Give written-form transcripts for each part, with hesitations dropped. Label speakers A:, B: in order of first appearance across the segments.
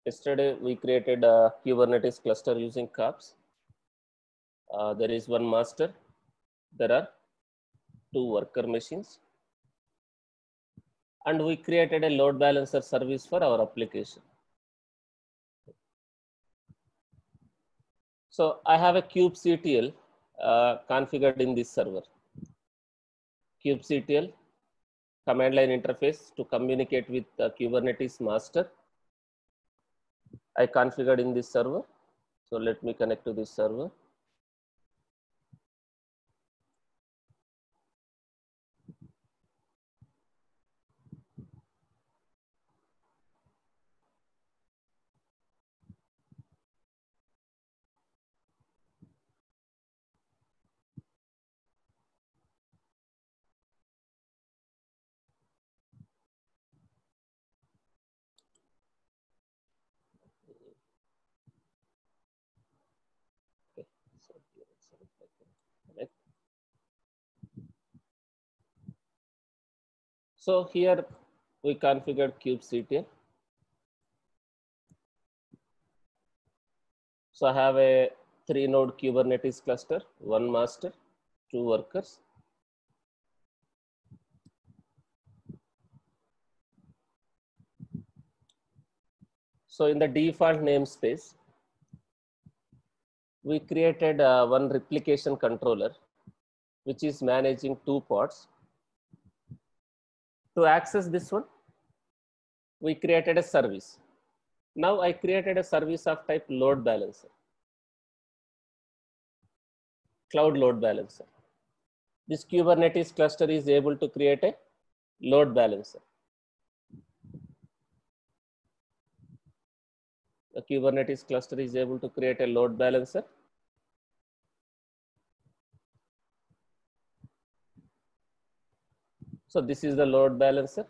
A: Yesterday, we created a Kubernetes cluster using KAPS. There is one master. There are two worker machines. And we created a load balancer service for our application. So I have a kubectl configured in this server. Kubectl command line interface to communicate with the Kubernetes master. I configured in this server. So let me connect to this server. So here we configured kubectl. So I have a 3-node Kubernetes cluster, one master, two workers. So in the default namespace, we created one replication controller, which is managing 2 pods. To access this one, we created a service. Now I created a service of type load balancer, cloud load balancer. This Kubernetes cluster is able to create a load balancer. The Kubernetes cluster is able to create a load balancer. So this is the load balancer,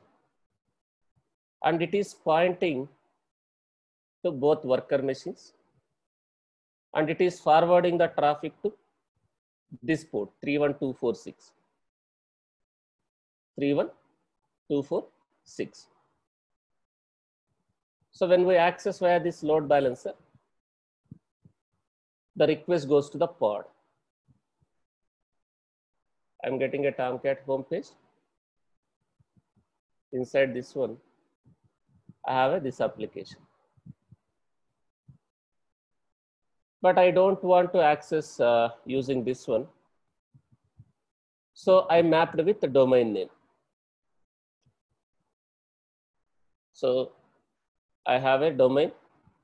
A: and it is pointing to both worker machines, and it is forwarding the traffic to this port 31246. 31246. So when we access via this load balancer, the request goes to the pod. I'm getting a Tomcat homepage. Inside this one, I have this application. But I don't want to access using this one. So I mapped with the domain name. So I have a domain.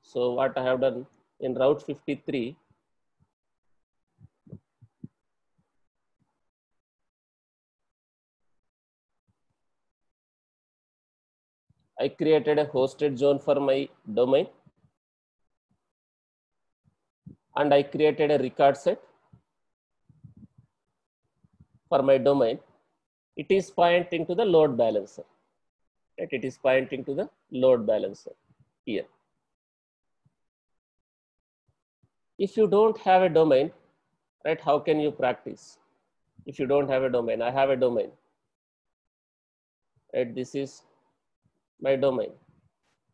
A: So what I have done in Route 53, I created a hosted zone for my domain, and I created a record set for my domain. It is pointing to the load balancer. Right? It is pointing to the load balancer here. If you don't have a domain, right, how can you practice? If you don't have a domain, I have a domain. Right? This is my domain,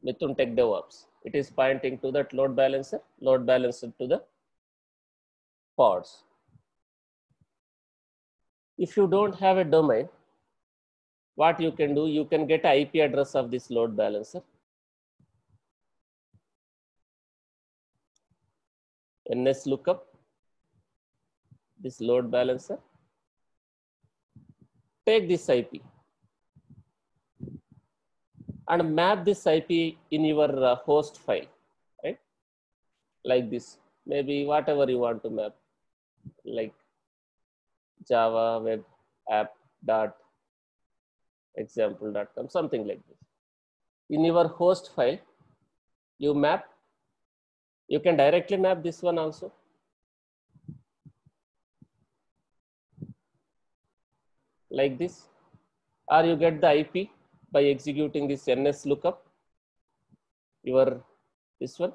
A: Mithun Tech DevOps. It is pointing to that load balancer to the pods. If you don't have a domain, what you can do, you can get an IP address of this load balancer. NS lookup, this load balancer. Take this IP and map this IP in your host file, right? Like this, maybe whatever you want to map, like Java web app dot example.com, something like this. In your host file, you map. You can directly map this one also. Like this, or you get the IP by executing this NS lookup, this one,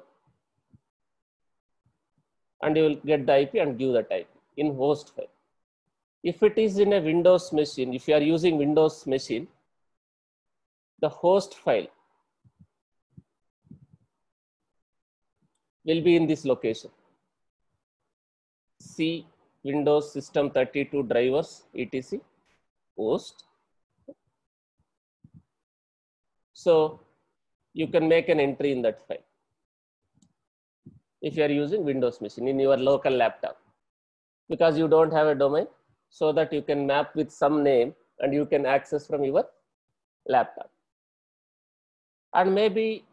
A: and you will get the IP and give that IP in host file. If it is in a Windows machine, if you are using Windows machine, the host file will be in this location. C Windows System 32 drivers etc host. So you can make an entry in that file if you are using Windows machine in your local laptop, because you don't have a domain, so that you can map with some name and you can access from your laptop. And maybe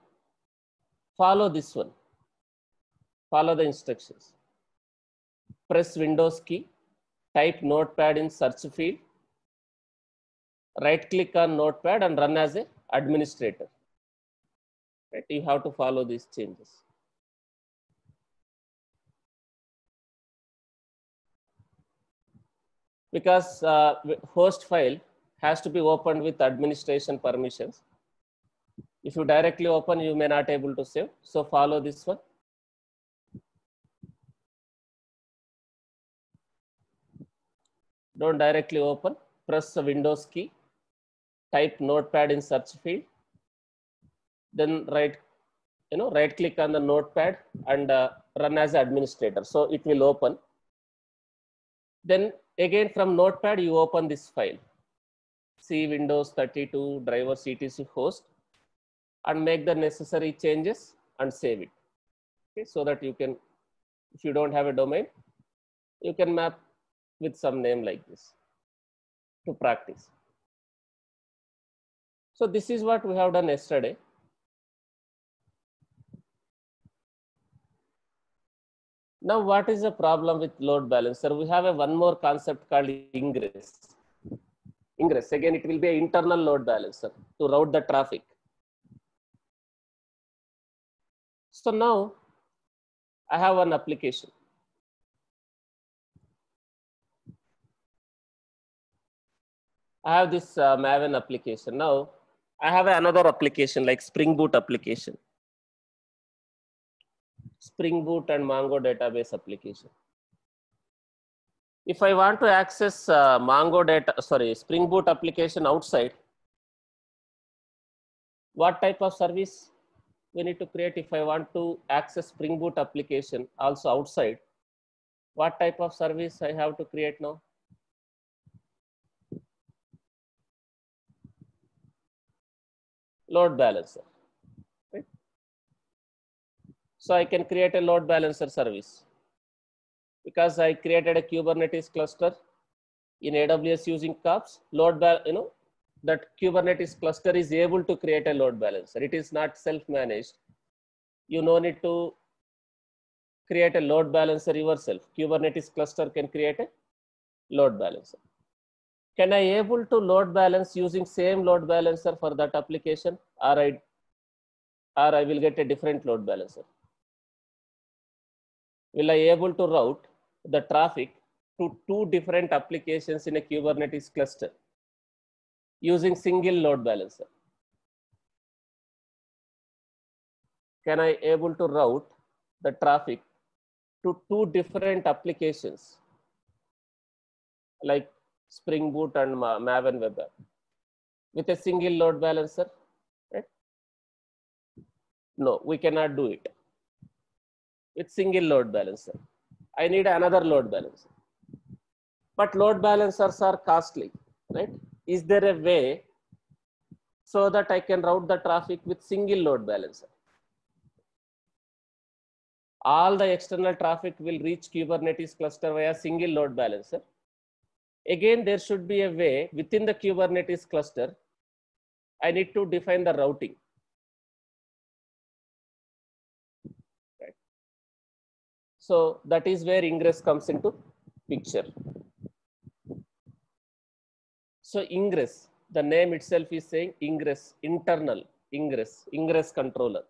A: follow this one, follow the instructions. Press Windows key, type Notepad in search field, right click on Notepad and run as a administrator. Right? You have to follow these changes. Because host file has to be opened with administration permissions. If you directly open, you may not able to save. So follow this one. Don't directly open. Press the Windows key. Type Notepad in search field. Then right click on the Notepad and run as administrator. So it will open. Then again from Notepad you open this file. C Windows 32 drivers etc host, and make the necessary changes and save it. Okay, so that you can, if you don't have a domain, you can map with some name like this to practice. So this is what we have done yesterday. Now what is the problem with load balancer? We have one more concept called ingress. Ingress, again it will be an internal load balancer to route the traffic. So now I have one application. I have this Maven application. Now I have another application like Spring Boot application. Spring Boot and Mongo database application. If I want to access Spring Boot application outside, what type of service we need to create? If I want to access Spring Boot application also outside, what type of service I have to create now? Load balancer. Right? So I can create a load balancer service because I created a Kubernetes cluster in AWS using KOPS. That Kubernetes cluster is able to create a load balancer. It is not self-managed. You no need to create a load balancer yourself. Kubernetes cluster can create a load balancer. Can I able to load balance using same load balancer for that application, or I will get a different load balancer? Will I able to route the traffic to two different applications in a Kubernetes cluster using single load balancer? Can I able to route the traffic to two different applications like Spring Boot and Maven Web App with a single load balancer? Right? No, we cannot do it with single load balancer. I need another load balancer. But load balancers are costly, right? Is there a way so that I can route the traffic with single load balancer? All the external traffic will reach Kubernetes cluster via single load balancer. Again, there should be a way within the Kubernetes cluster. I need to define the routing. Right. So that is where ingress comes into picture. So ingress, the name itself is saying ingress, internal ingress controller.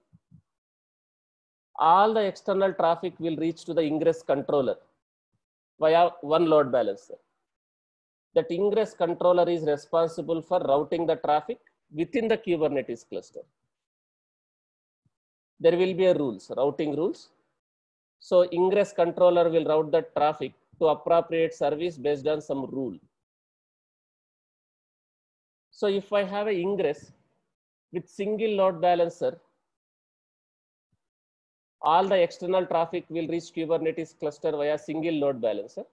A: All the external traffic will reach to the ingress controller via one load balancer. That ingress controller is responsible for routing the traffic within the Kubernetes cluster. There will be a routing rules. So ingress controller will route the traffic to appropriate service based on some rule. So if I have a ingress with single load balancer, all the external traffic will reach Kubernetes cluster via single load balancer.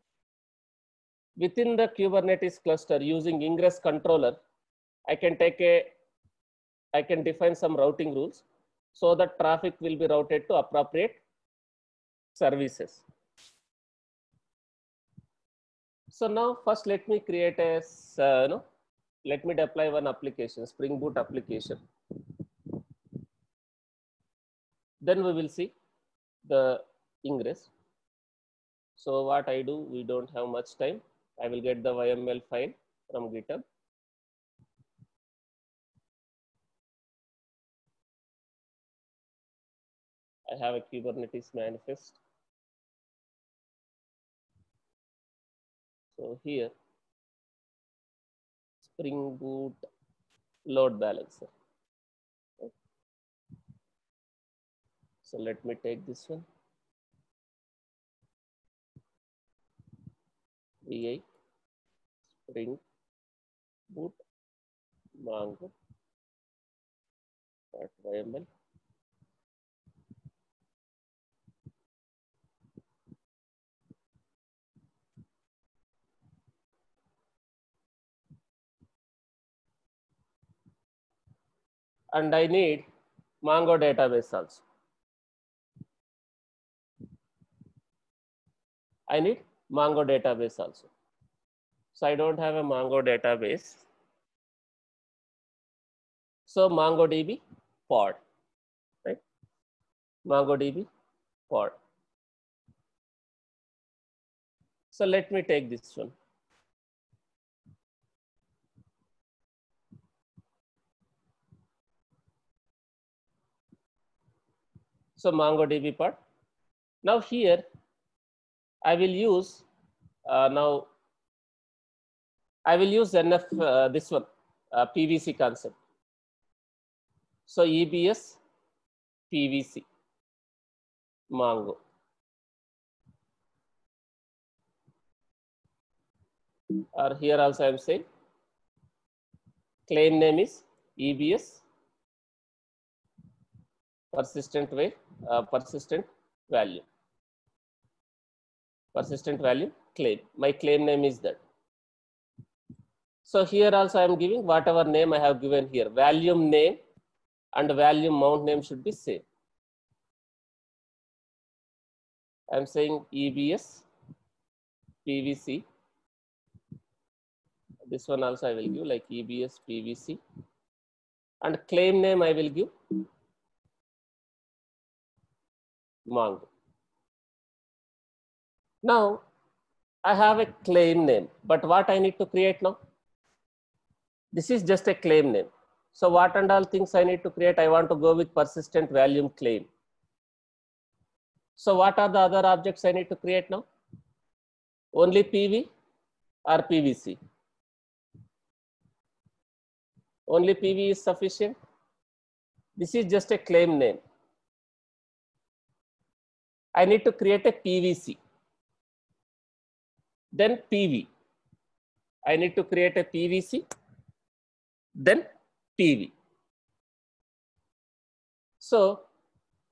A: Within the Kubernetes cluster, using ingress controller, I can define some routing rules so that traffic will be routed to appropriate services. So now first let me create a, let me deploy one application, Spring Boot application. Then we will see the ingress. So what I do, we don't have much time. I will get the YML file from GitHub. I have a Kubernetes manifest. So here, Spring Boot load balancer. So let me take this one. VI Spring Boot Mongo.yml. And I need Mongo database also. I need Mongo database also. So I don't have a Mongo database. So MongoDB pod, right? MongoDB pod. So let me take this one. So MongoDB pod. Now here I will use NF this one PVC concept. So EBS PVC Mongo. Or here also I am saying claim name is EBS persistent value claim. My claim name is that. So here also I am giving whatever name I have given here. Volume name and volume mount name should be same. I am saying EBS PVC. This one also I will give like EBS PVC. And claim name I will give Mongo. Now I have a claim name, but what I need to create now? This is just a claim name. So what and all things I need to create? I want to go with persistent volume claim. So what are the other objects I need to create now? Only PV or PVC? Only PV is sufficient. This is just a claim name. I need to create a PVC. Then PV. I need to create a PVC. Then PV. So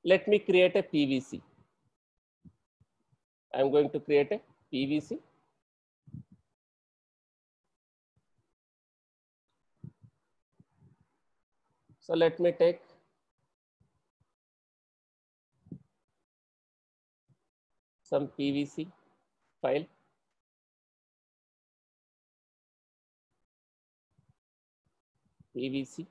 A: let me create a PVC. I'm going to create a PVC. So let me take some PVC file. PVC.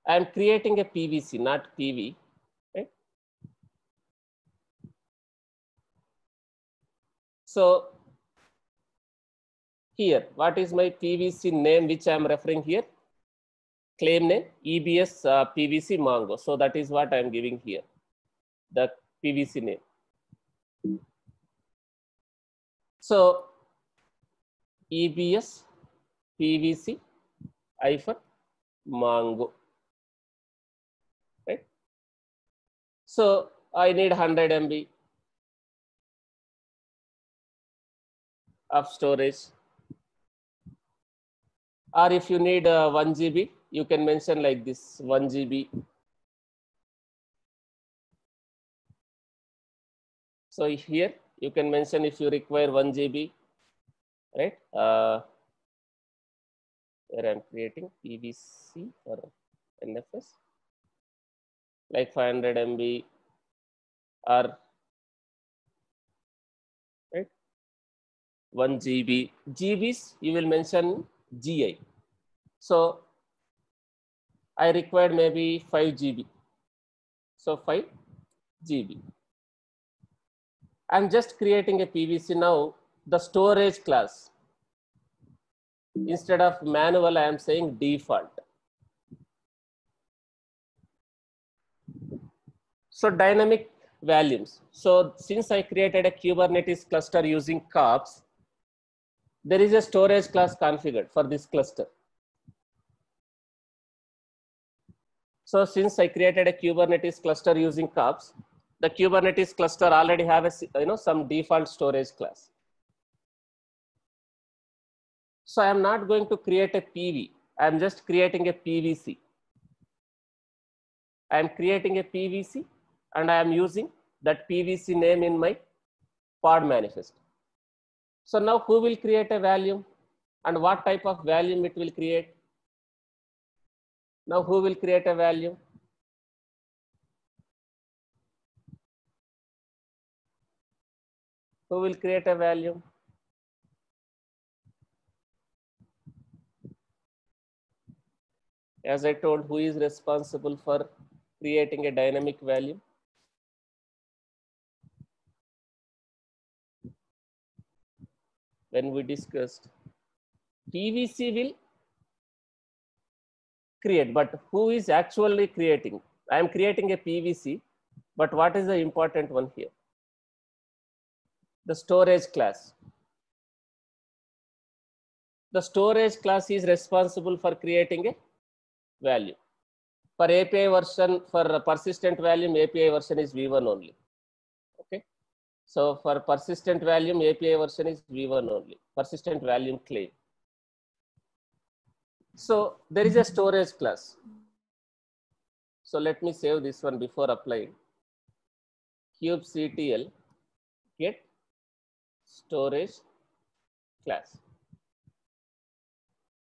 A: I am creating a PVC, not PV. Right? So here, what is my PVC name which I am referring here? Claim name EBS PVC Mongo. So that is what I am giving here, the PVC name. So EBS PVC hyphen Mongo. Right? So I need 100 MB of storage. Or if you need 1 GB, you can mention like this 1 GB. So here you can mention if you require 1 GB, right? Where I'm creating PVC or NFS, like 500 MB or right 1 GB. GBs you will mention GI. So I required maybe 5 GB. So 5 GB. I'm just creating a PVC now. The storage class, instead of manual, I am saying default. So dynamic volumes. So since I created a Kubernetes cluster using kops, there is a storage class configured for this cluster. So since I created a Kubernetes cluster using kops, the Kubernetes cluster already have a some default storage class. So I am not going to create a PV. I am just creating a PVC. I am creating a PVC and I am using that PVC name in my pod manifest. So now who will create a volume and what type of volume it will create? Now who will create a volume? Who will create a volume? As I told, who is responsible for creating a dynamic volume? When we discussed, PVC will create, but who is actually creating? I am creating a PVC, but what is the important one here? The storage class. The storage class is responsible for creating a value. For API version, for persistent volume, API version is V1 only. Okay. So for persistent volume, API version is V1 only, persistent volume claim. So there is a storage class. So let me save this one before applying. kubectl get storage class.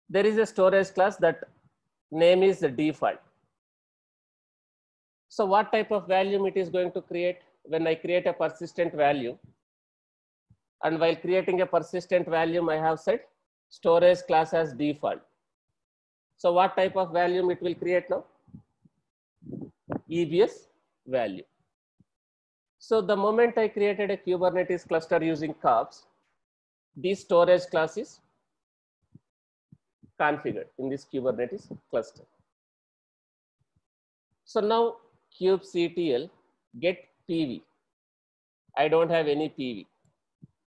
A: There is a storage class that name is the default. So what type of volume it is going to create? When I create a persistent value, and while creating a persistent volume, I have set storage class as default. So what type of volume it will create now? EBS value. So the moment I created a Kubernetes cluster using kops, this storage class is configured in this Kubernetes cluster. So now kubectl get PV. I don't have any PV.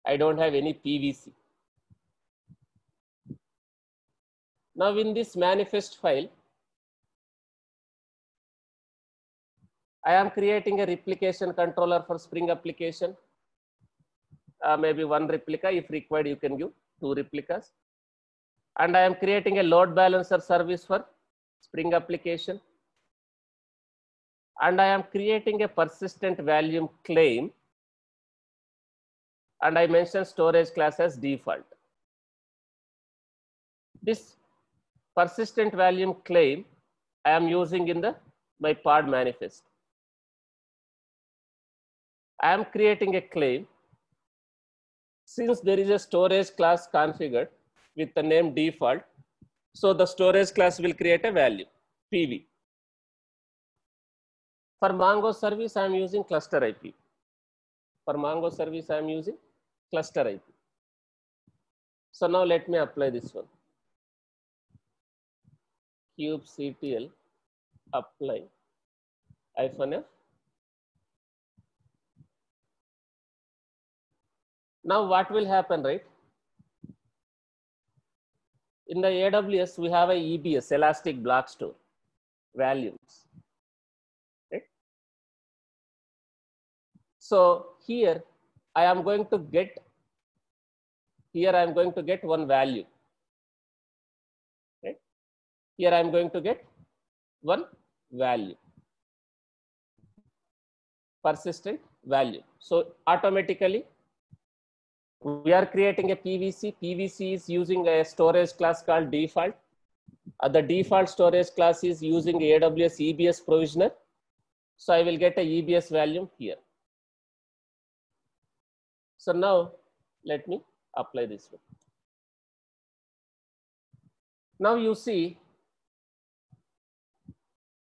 A: I don't have any PVC. Now in this manifest file, I am creating a replication controller for Spring application. Maybe one replica. If required, you can give 2 replicas. And I am creating a load balancer service for Spring application. And I am creating a persistent volume claim. And I mentioned storage class as default. This persistent volume claim I am using in my pod manifest. I am creating a claim. Since there is a storage class configured with the name default, so the storage class will create a value, PV. For Mongo service, I am using cluster IP. For Mongo service, I am using cluster IP. So now let me apply this one. kubectl apply -f. Now what will happen, right? In the AWS, we have a EBS, Elastic Block Store, volumes. Right? So here I am going to get one value. Here I am going to get one value, persistent value. So automatically we are creating a PVC. PVC is using a storage class called default. The default storage class is using AWS EBS provisioner. So I will get a EBS value here. So now let me apply this one. Now you see,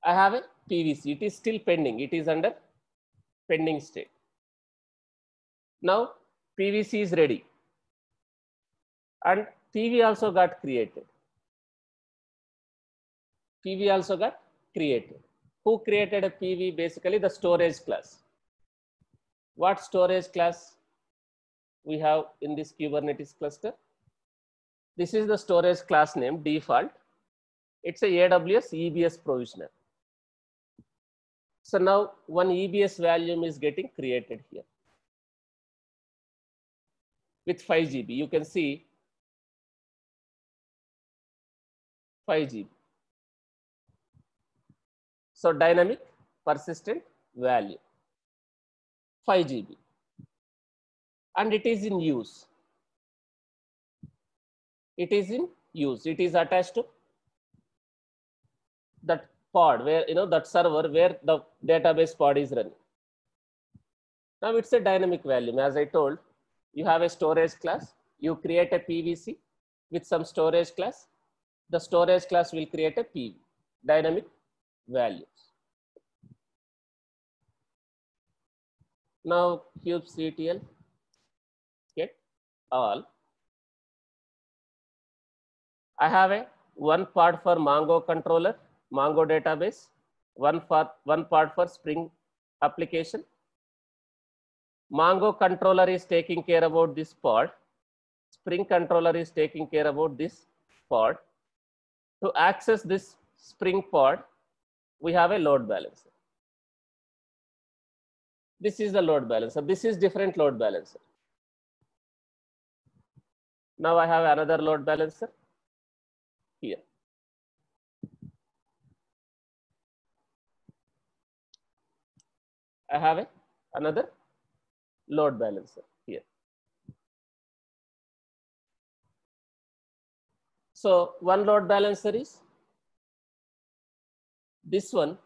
A: I have a PVC. It is still pending. It is under pending state. Now PVC is ready. And PV also got created. PV also got created. Who created a PV? Basically the storage class. What storage class we have in this Kubernetes cluster? This is the storage class name default. It's a AWS EBS provisioner. So now one EBS volume is getting created here with 5 GB. You can see 5 GB. So dynamic persistent value 5 GB, and it is in use. It is in use. It is attached to that pod where, that server where the database pod is running. Now it's a dynamic value. As I told, you have a storage class. You create a PVC with some storage class. The storage class will create a PV, dynamic values. Now kubectl get all. I have a one part for Mongo controller, Mongo database, one part for Spring application. Mongo controller is taking care about this pod. Spring controller is taking care about this pod. To access this Spring pod, we have a load balancer. This is the load balancer. This is different load balancer. Now I have another load balancer here. I have another load balancer here. So one load balancer is this one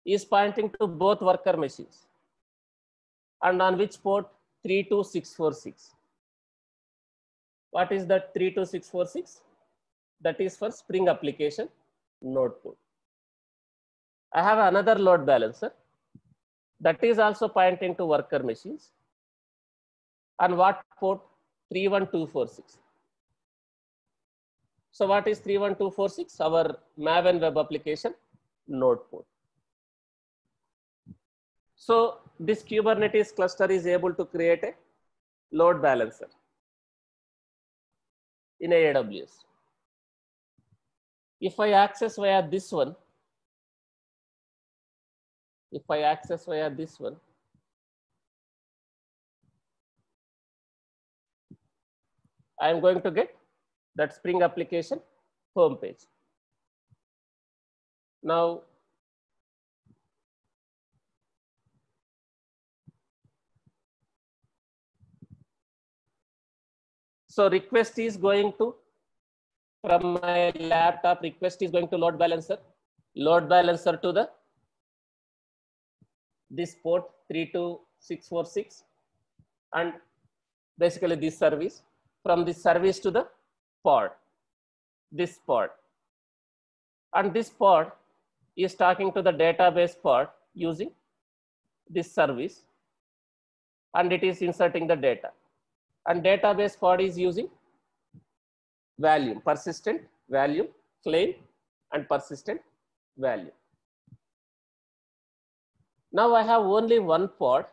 A: is pointing to both worker machines, and on which port? 32646. What is that 32646? That is for Spring application node port. I have another load balancer that is also pointing to worker machines. And what port? 31246. So what is 31246? Our Maven web application node port. So this Kubernetes cluster is able to create a load balancer in AWS. If I access via this one, I am going to get that Spring application home page. Now, so request is going to, from my laptop, request is going to load balancer to the this port 32646, and basically this service, from this service to the pod, this pod, and this pod is talking to the database pod using this service, and it is inserting the data, and database pod is using volume, persistent value, claim, and persistent value. Now I have only one pod.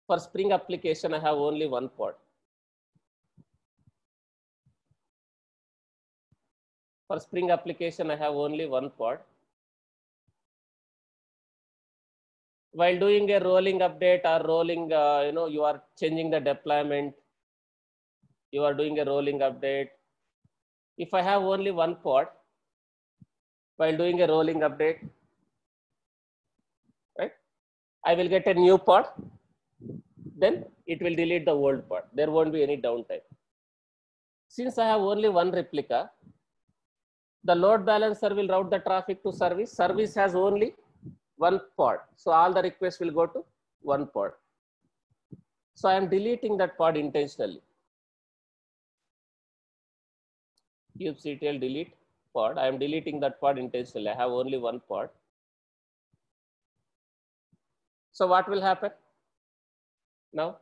A: For Spring application, I have only one pod. For Spring application, I have only one pod. While doing a rolling update or rolling, you are changing the deployment, you are doing a rolling update, If I have only one pod, while doing a rolling update, right, I will get a new pod, then it will delete the old pod. There won't be any downtime. Since I have only one replica, the load balancer will route the traffic to service. Service has only one pod. So all the requests will go to one pod. So I am deleting that pod intentionally. kubectl delete pod. I am deleting that pod intentionally. I have only one pod. So what will happen now?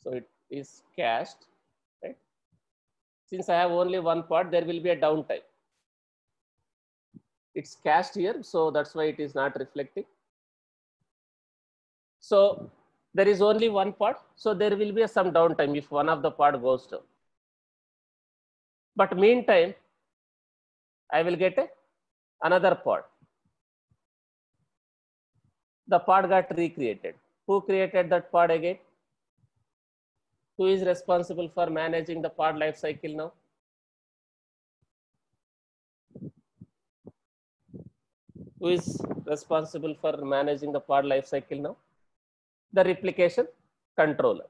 A: So it is cached, right? Since I have only one pod, there will be a downtime. It's cached here, so that's why it is not reflecting. So there is only one pod, so there will be some downtime if one of the pod goes down. But meantime, I will get another pod. The pod got recreated. Who created that pod again? Who is responsible for managing the pod life cycle now? Who is responsible for managing the pod life cycle now? The replication controller.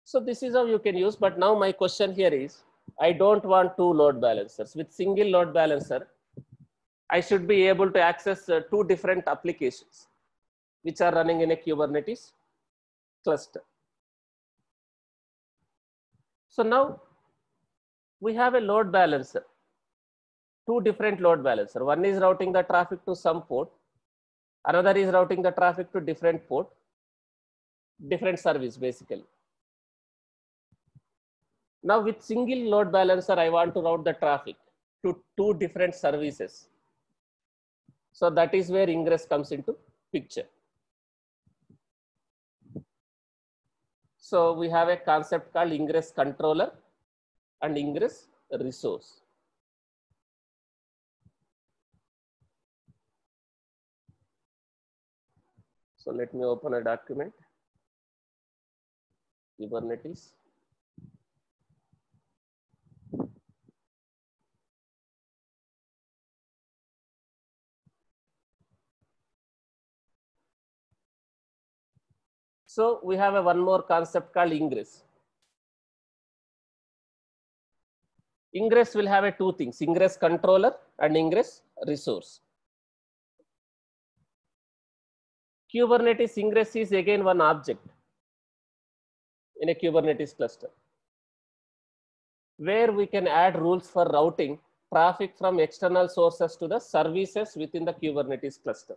A: So this is how you can use, but now my question here is, I don't want two load balancers. With single load balancer, I should be able to access two different applications which are running in a Kubernetes cluster. So now we have a load balancer, two different load balancer. One is routing the traffic to some port. Another is routing the traffic to different port, different service basically. Now with single load balancer, I want to route the traffic to two different services. So that is where ingress comes into picture. So we have a concept called ingress controller and ingress resource. So let me open a document, Kubernetes. So we have one more concept called ingress. Ingress will have two things, ingress controller and ingress resource. Kubernetes ingress is again one object in a Kubernetes cluster, where we can add rules for routing traffic from external sources to the services within the Kubernetes cluster.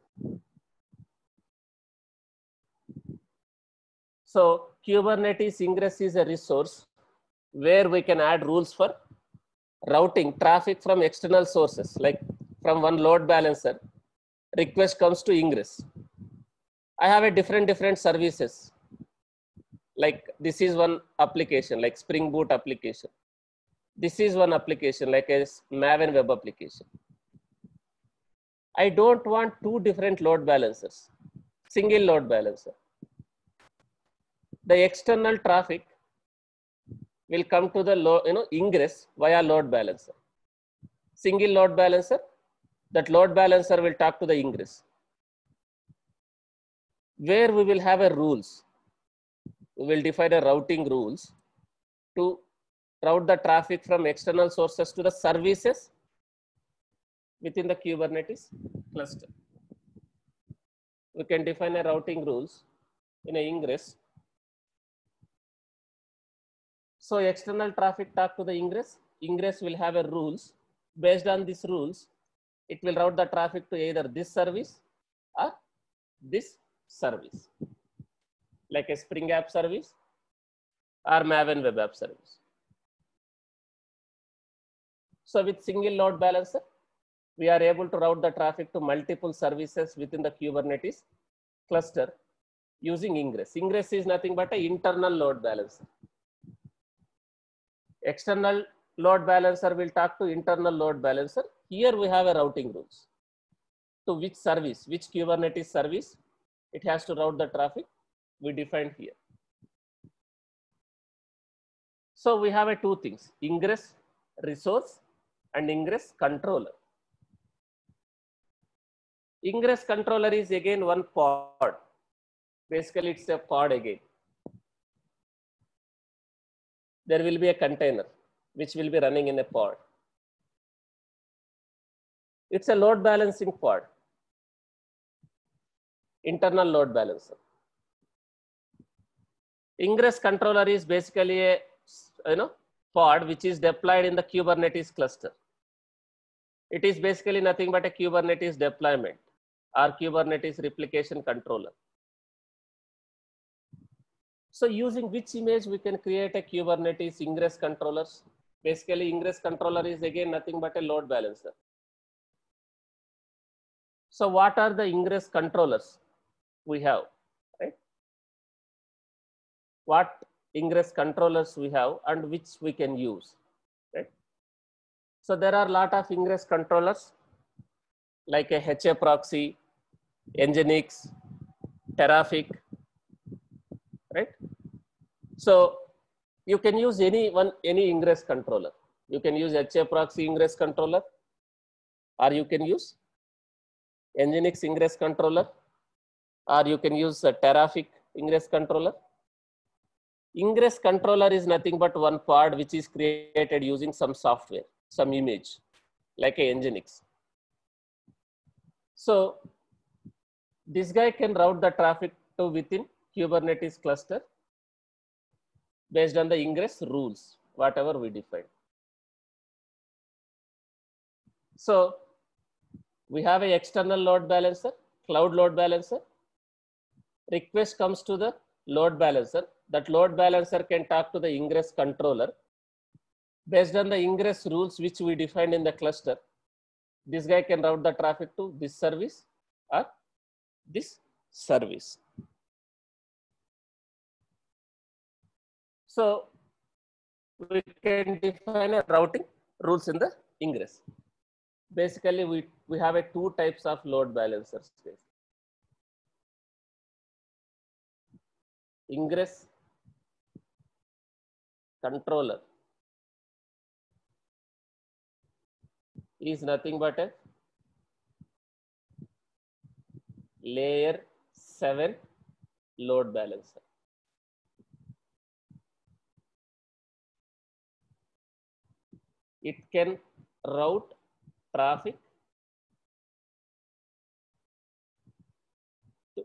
A: So Kubernetes ingress is a resource where we can add rules for routing traffic from external sources, like from one load balancer, request comes to ingress. I have a different services. Like this is one application, like Spring Boot application. This is one application, like a Maven web application. I don't want two different load balancers, single load balancer. The external traffic will come to the ingress via load balancer. Single load balancer, that load balancer will talk to the ingress, where we will have a rules. We will define a routing rules to route the traffic from external sources to the services within the Kubernetes cluster. We can define a routing rules in a ingress. So external traffic talk to the ingress. Ingress will have a rules. Based on these rules, it will route the traffic to either this service or this service, like a Spring App service or Maven web app service. So with single load balancer, we are able to route the traffic to multiple services within the Kubernetes cluster using ingress. Ingress is nothing but an internal load balancer. External load balancer will talk to internal load balancer. Here we have a routing rules. To which service, which Kubernetes service, it has to route the traffic. we defined here. So we have two things, ingress resource and ingress controller. Ingress controller is again one pod. Basically, it's a pod again. There will be a container which will be running in a pod. It's a load balancing pod, internal load balancer. Ingress controller is basically a pod which is deployed in the Kubernetes cluster. It is basically nothing but a Kubernetes deployment or Kubernetes replication controller. So using which image we can create a Kubernetes ingress controllers? Basically, ingress controller is again nothing but a load balancer. So what are the ingress controllers we have, right? What ingress controllers we have and which we can use, right? So there are a lot of ingress controllers like a HA proxy, Nginx, Terrafic, right? So you can use any ingress controller. You can use HA proxy ingress controller, or you can use Nginx ingress controller, or you can use a Terrafic ingress controller. Ingress controller is nothing but one pod which is created using some software, some image, like a Nginx. So this guy can route the traffic to within Kubernetes cluster based on the ingress rules, whatever we define. So we have an external load balancer, cloud load balancer. Request comes to the load balancer. That load balancer can talk to the ingress controller. Based on the ingress rules which we defined in the cluster, this guy can route the traffic to this service or this service. So we can define a routing rules in the ingress. Basically, we have two types of load balancers. Ingress controller is nothing but a layer 7 load balancer. It can route traffic to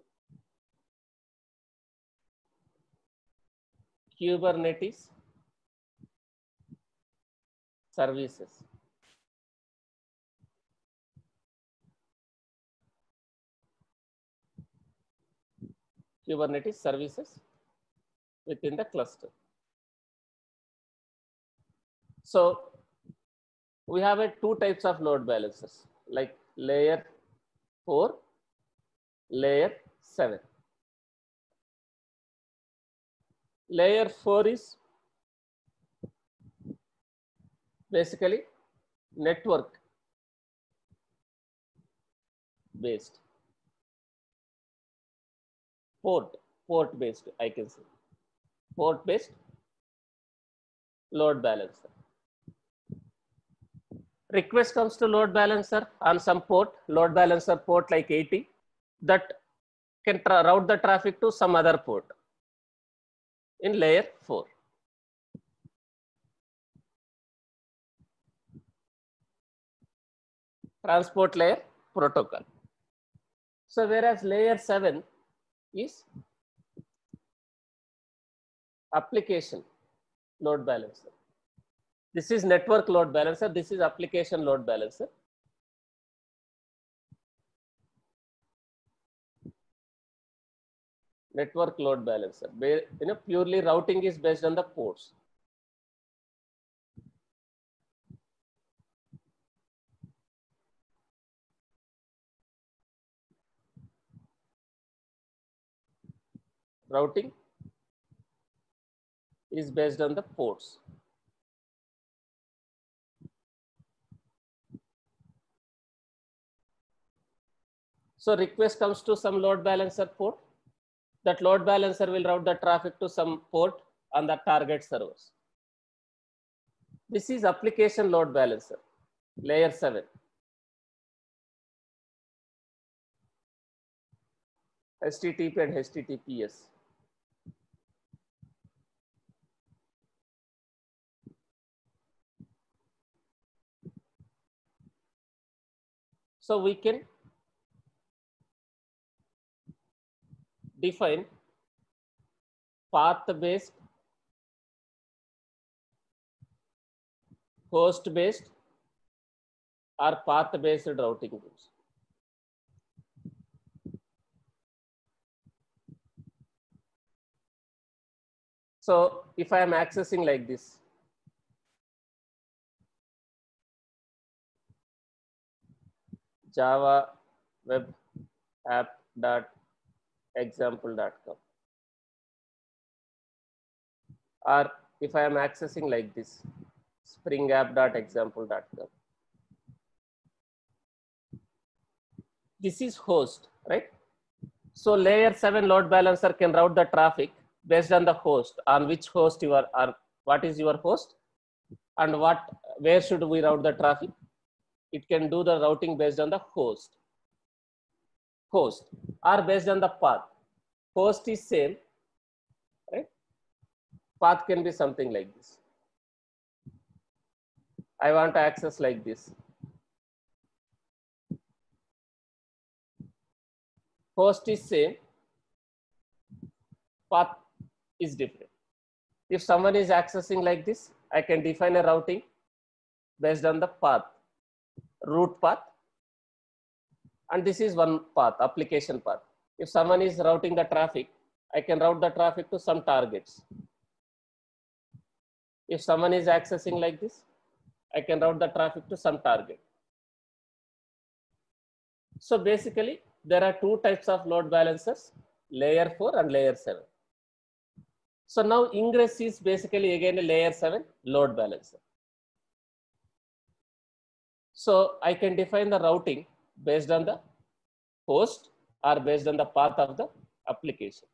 A: Kubernetes services. Kubernetes services within the cluster. So we have two types of load balancers, like layer 4, layer 7. Layer 4 is basically network based, port based, I can say, port based load balancer. Request comes to load balancer on some port, load balancer port like 80, that can route the traffic to some other port in layer 4. Transport layer protocol. So whereas layer 7 is application load balancer. This is network load balancer. This is application load balancer. Network load balancer. Purely routing is based on the ports. Routing is based on the ports. So request comes to some load balancer port. That load balancer will route the traffic to some port on the target servers. This is application load balancer, layer 7. HTTP and HTTPS. So we can define path-based, host-based, or path-based routing rules. So if I am accessing like this, Java web app.example.com, or if I am accessing like this, springapp.example.com. This is host, right? So layer 7 load balancer can route the traffic based on the host, on which host you are, or what is your host, and where should we route the traffic. It can do the routing based on the host, or based on the path. Host is same, right? Path can be something like this. I want to access like this. Host is same, path is different. If someone is accessing like this, I can define a routing based on the path, root path, and this is one path, application path. If someone is routing the traffic, I can route the traffic to some targets. If someone is accessing like this, I can route the traffic to some target. So basically, there are two types of load balancers, layer 4 and layer 7. So now Ingress is basically again a layer 7 load balancer. So I can define the routing based on the host or based on the path of the application.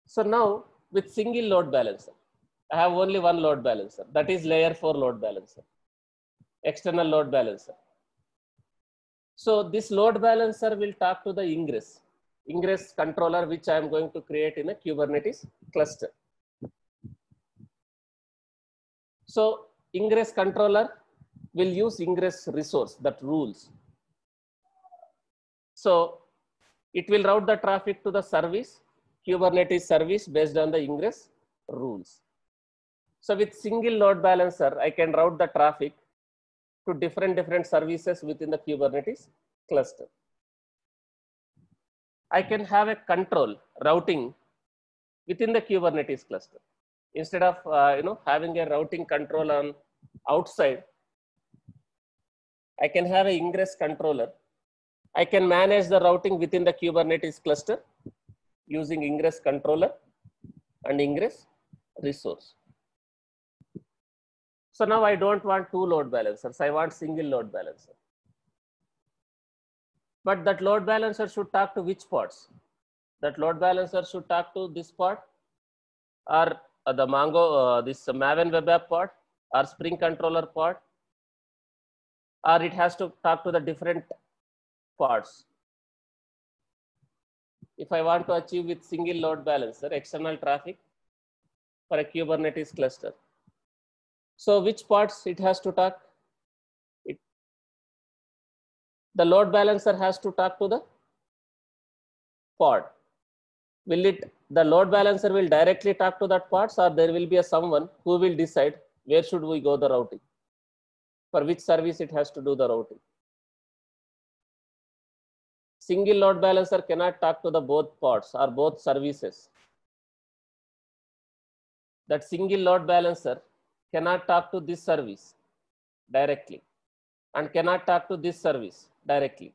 A: So now with single load balancer, I have only one load balancer, that is layer 4 load balancer, external load balancer. So this load balancer will talk to the Ingress controller, which I am going to create in a Kubernetes cluster. So Ingress controller will use Ingress resource, that rules. So it will route the traffic to the service, Kubernetes service based on the Ingress rules. So with single load balancer, I can route the traffic to different services within the Kubernetes cluster. I can have a control routing within the Kubernetes cluster. Instead of having a routing control on outside, I can have an Ingress controller. I can manage the routing within the Kubernetes cluster using Ingress controller and Ingress resource. So now I don't want two load balancers, I want single load balancer. But that load balancer should talk to which pods? That load balancer should talk to this pod, or the Mongo, this Maven web app pod, or Spring controller pod, or it has to talk to the different pods. If I want to achieve with single load balancer external traffic for a Kubernetes cluster, so which pods it has to talk? The load balancer has to talk to the pod. The load balancer will directly talk to that pods, or there will be someone who will decide where should we go the routing, for which service it has to do the routing. Single load balancer cannot talk to the both pods or both services. That single load balancer cannot talk to this service directly and cannot talk to this service directly.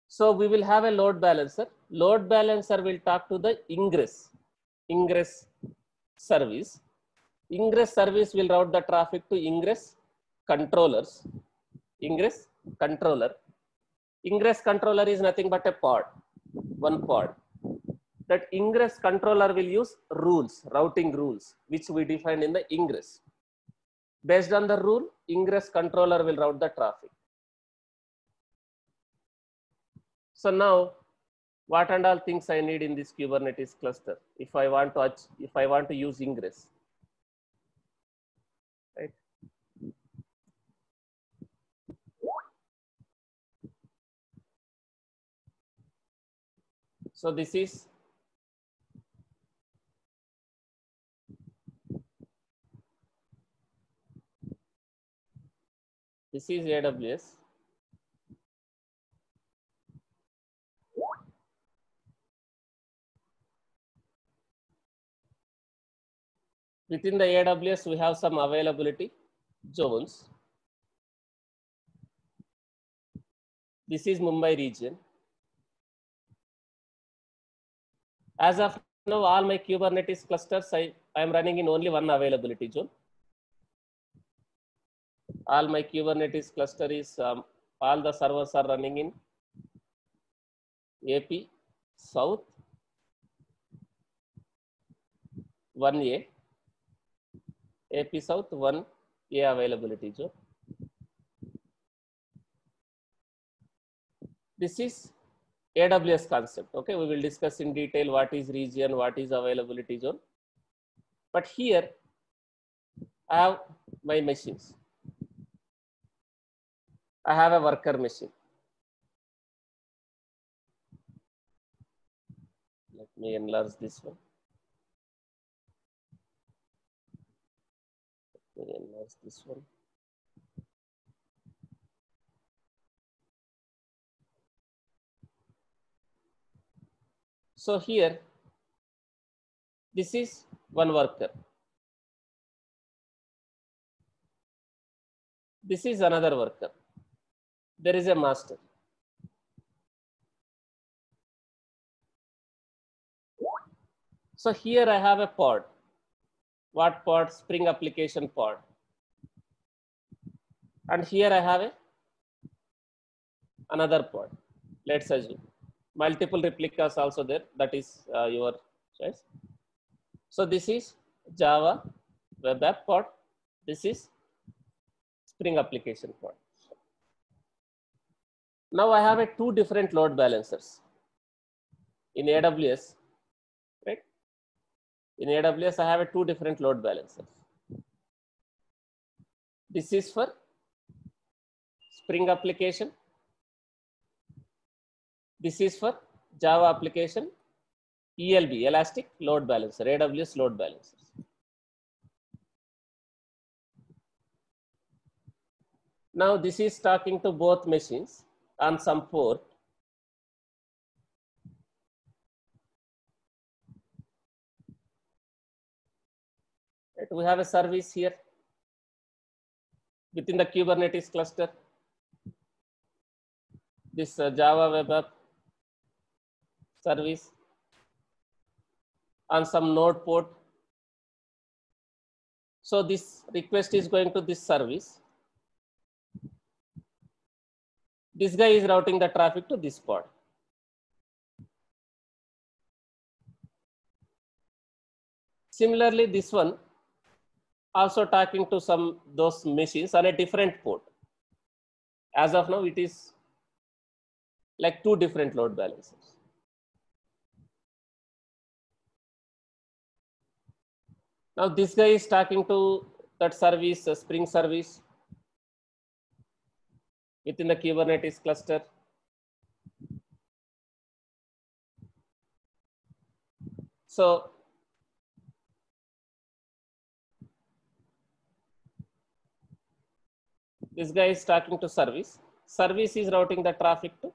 A: So we will have a load balancer. Load balancer will talk to the Ingress service. Ingress service will route the traffic to Ingress controller. Ingress controller is nothing but a pod, one pod. That ingress controller will use rules, routing rules, which we defined in the ingress. Based on the rule, ingress controller will route the traffic. So now, what and all things I need in this Kubernetes cluster if I want to use ingress, right? So this is AWS. Within the AWS, we have some availability zones. This is Mumbai region. As of now, all my Kubernetes clusters, I am running in only one availability zone. All my Kubernetes cluster is, all the servers are running in AP South 1A, AP South 1A availability zone. This is AWS concept. Okay, we will discuss in detail what is region, what is availability zone. But here I have my machines. I have a worker machine. Let me enlarge this one. Let me enlarge this one. So here, this is one worker. This is another worker. There is a master. So here I have a pod. What pod? Spring application pod. And here I have another pod. Let's assume multiple replicas also there. That is your choice. So this is Java web app pod. This is Spring application pod. Now I have two different load balancers in AWS, right? In AWS, I have two different load balancers. This is for Spring application. This is for Java application, ELB, Elastic Load Balancer, AWS Load Balancers. Now this is talking to both machines on some port. Right, we have a service here within the Kubernetes cluster. This Java web app service on some node port. So this request is going to this service. This guy is routing the traffic to this pod. Similarly, this one also talking to those machines on a different port. As of now, it is like two different load balancers. Now this guy is talking to that service, Spring service within the Kubernetes cluster. So this guy is talking to service. Service is routing the traffic to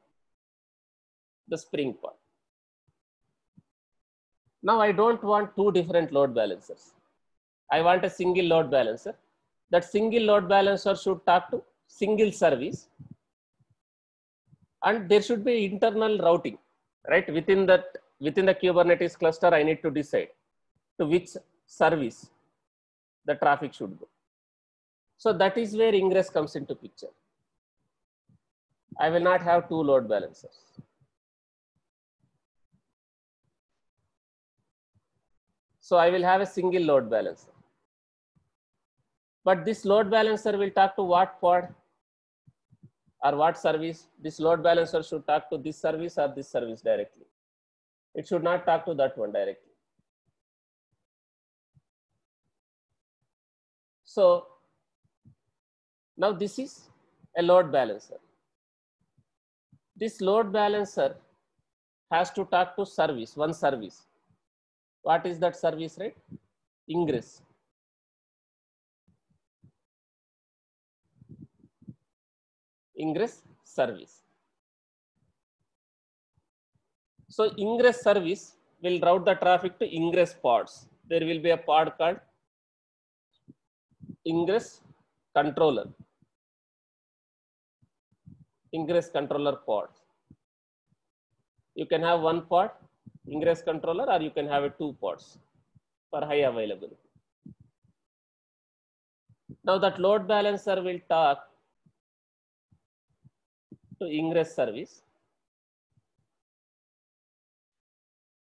A: the Spring pod. Now I don't want two different load balancers. I want a single load balancer. That single load balancer should talk to single service, and there should be internal routing, right? Within the Kubernetes cluster, I need to decide to which service the traffic should go. So that is where ingress comes into picture. I will not have two load balancers. So I will have a single load balancer. But this load balancer will talk to what pod or what service? This load balancer should talk to this service or this service directly. It should not talk to that one directly. So now this is a load balancer. This load balancer has to talk to service, one service. What is that service, right? Ingress. Ingress service. So ingress service will route the traffic to ingress pods. There will be a pod called ingress controller. Ingress controller pod. You can have one pod, ingress controller, or you can have two pods for high availability. Now that load balancer will talk to ingress service.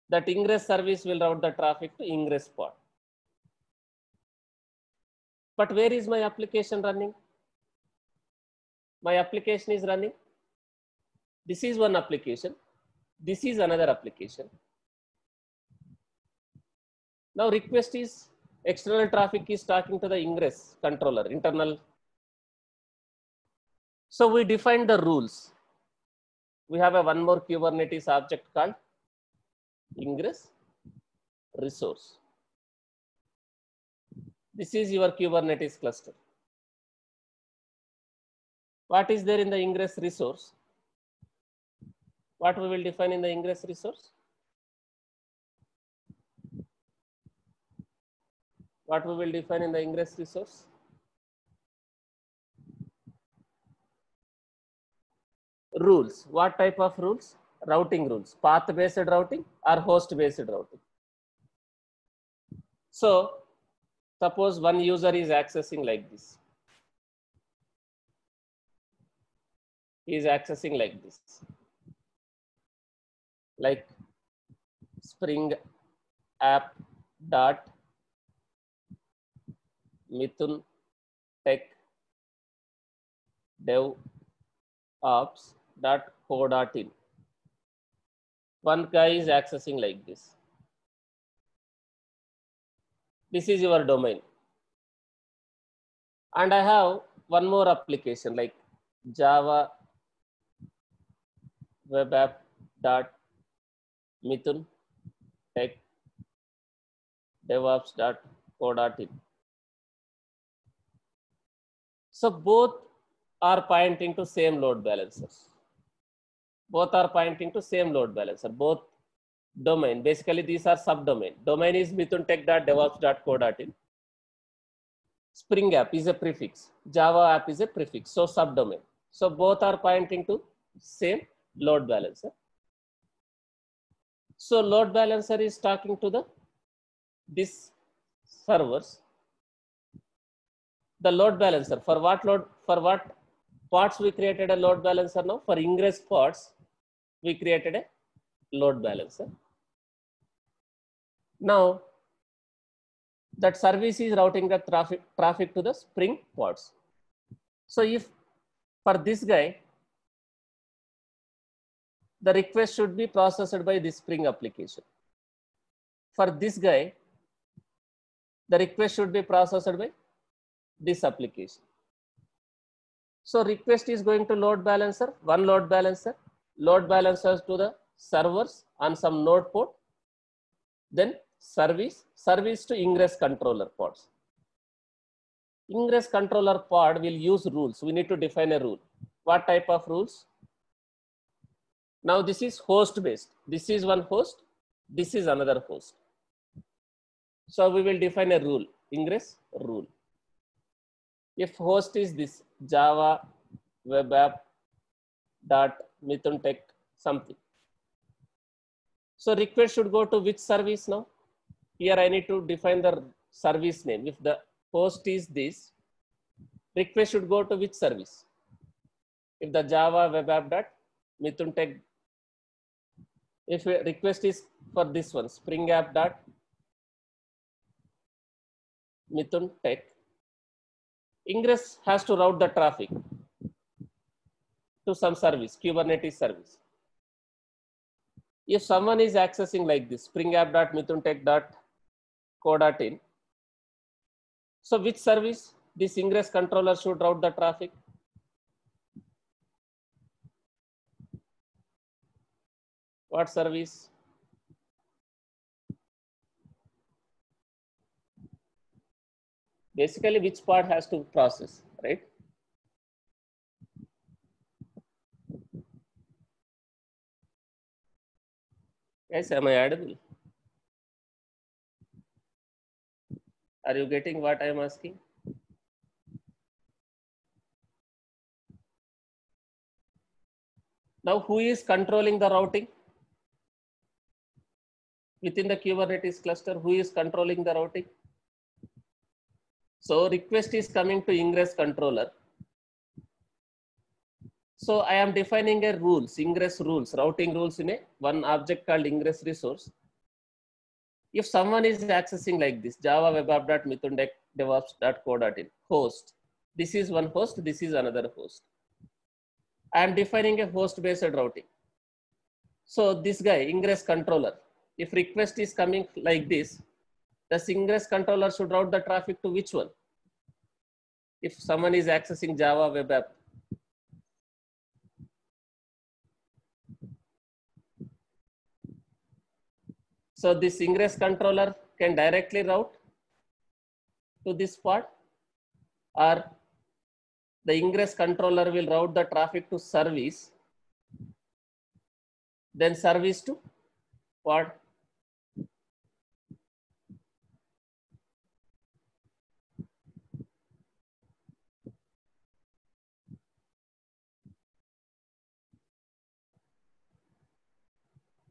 A: That ingress service will route the traffic to ingress pod. But where is my application running? My application is running. This is one application. This is another application. Now request is external traffic is talking to the ingress controller, internal. So we define the rules. We have a one more Kubernetes object called ingress resource. This is your Kubernetes cluster. What is there in the ingress resource? What we will define in the ingress resource? What we will define in the ingress resource? Rules. What type of rules? Routing rules. Path-based routing or host-based routing. So, suppose one user is accessing like this. He is accessing like this. Like Spring app dot Mithun Tech Dev Ops dot co.in. One guy is accessing like this. This is your domain. And I have one more application like Java web app dot Mithun Tech DevOps dot co.in. So both are pointing to same load balancers. Both are pointing to same load balancer. Both domain. Basically, these are subdomain. Domain is mithuntech.devops.co.in. Spring app is a prefix. Java app is a prefix. So subdomain. So both are pointing to same load balancer. So load balancer is talking to this servers. The load balancer for what pods we created a load balancer now? For ingress pods, we created a load balancer. Now, that service is routing the traffic to the Spring pods. So if for this guy, the request should be processed by this Spring application. For this guy, the request should be processed by this application. So request is going to load balancer, one load balancer to the servers on some node port, then service to ingress controller pods. Ingress controller pod will use rules. We need to define a rule. What type of rules? Now this is host based. This is one host. This is another host. So we will define a rule, ingress rule. If host is this Java web app dot Mithun Tech something. So request should go to which service now? Here I need to define the service name. If the host is this, request should go to which service? If the Java web app dot Mithun Tech, if a request is for this one, Spring app dot Mithun Tech, Ingress has to route the traffic to some service, Kubernetes service. If someone is accessing like this, Spring app dot Mithun Tech dot co.in, so which service this Ingress controller should route the traffic? What service? Basically, which part has to process, right? Guys, am I audible? Are you getting what I am asking? Now, who is controlling the routing? Within the Kubernetes cluster, who is controlling the routing? So request is coming to Ingress controller. So I am defining a rules, Ingress rules, routing rules in a one object called Ingress resource. If someone is accessing like this, Java web app dot Mithun Tech devops.co.in host, this is one host, this is another host. I am defining a host based routing. So this guy, Ingress controller, if request is coming like this, the Ingress controller should route the traffic to which one? If someone is accessing Java web app, so this Ingress controller can directly route to this part, or the Ingress controller will route the traffic to service, then service to pod.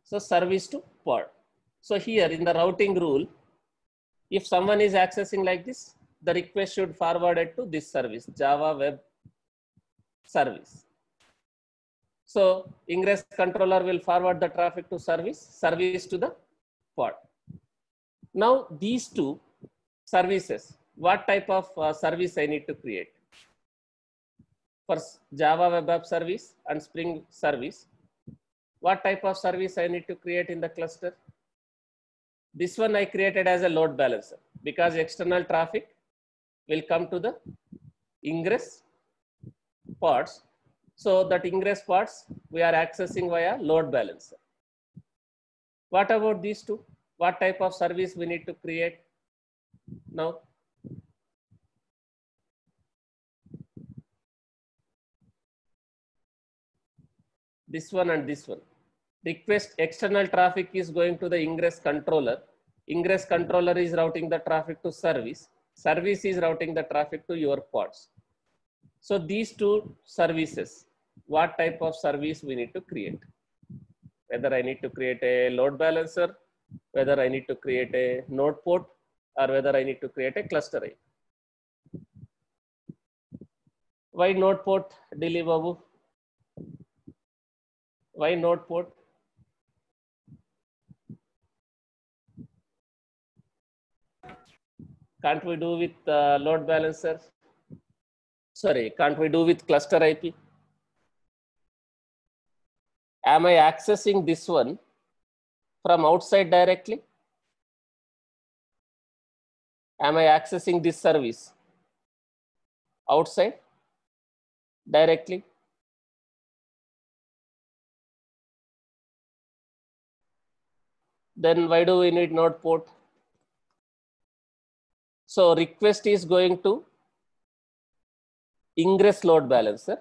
A: So service to pod. So here in the routing rule, if someone is accessing like this, the request should forward it to this service, Java web service. So Ingress controller will forward the traffic to service, service to the pod. Now these two services, what type of service I need to create? For Java web app service and Spring service, what type of service I need to create in the cluster? This one I created as a load balancer because external traffic will come to the Ingress pods. So that Ingress pods we are accessing via load balancer. What about these two? What type of service we need to create now? This one and this one. Request external traffic is going to the Ingress controller. Ingress controller is routing the traffic to service. Service is routing the traffic to your pods. So these two services, what type of service we need to create? Whether I need to create a load balancer, whether I need to create a node port, or whether I need to create a cluster IP. Why node port, Dilly Babu? Why node port? Can't we do with load balancer? Sorry, can't we do with cluster IP? Am I accessing this one from outside directly? Am I accessing this service outside directly? Then why do we need node port? So request is going to Ingress load balancer.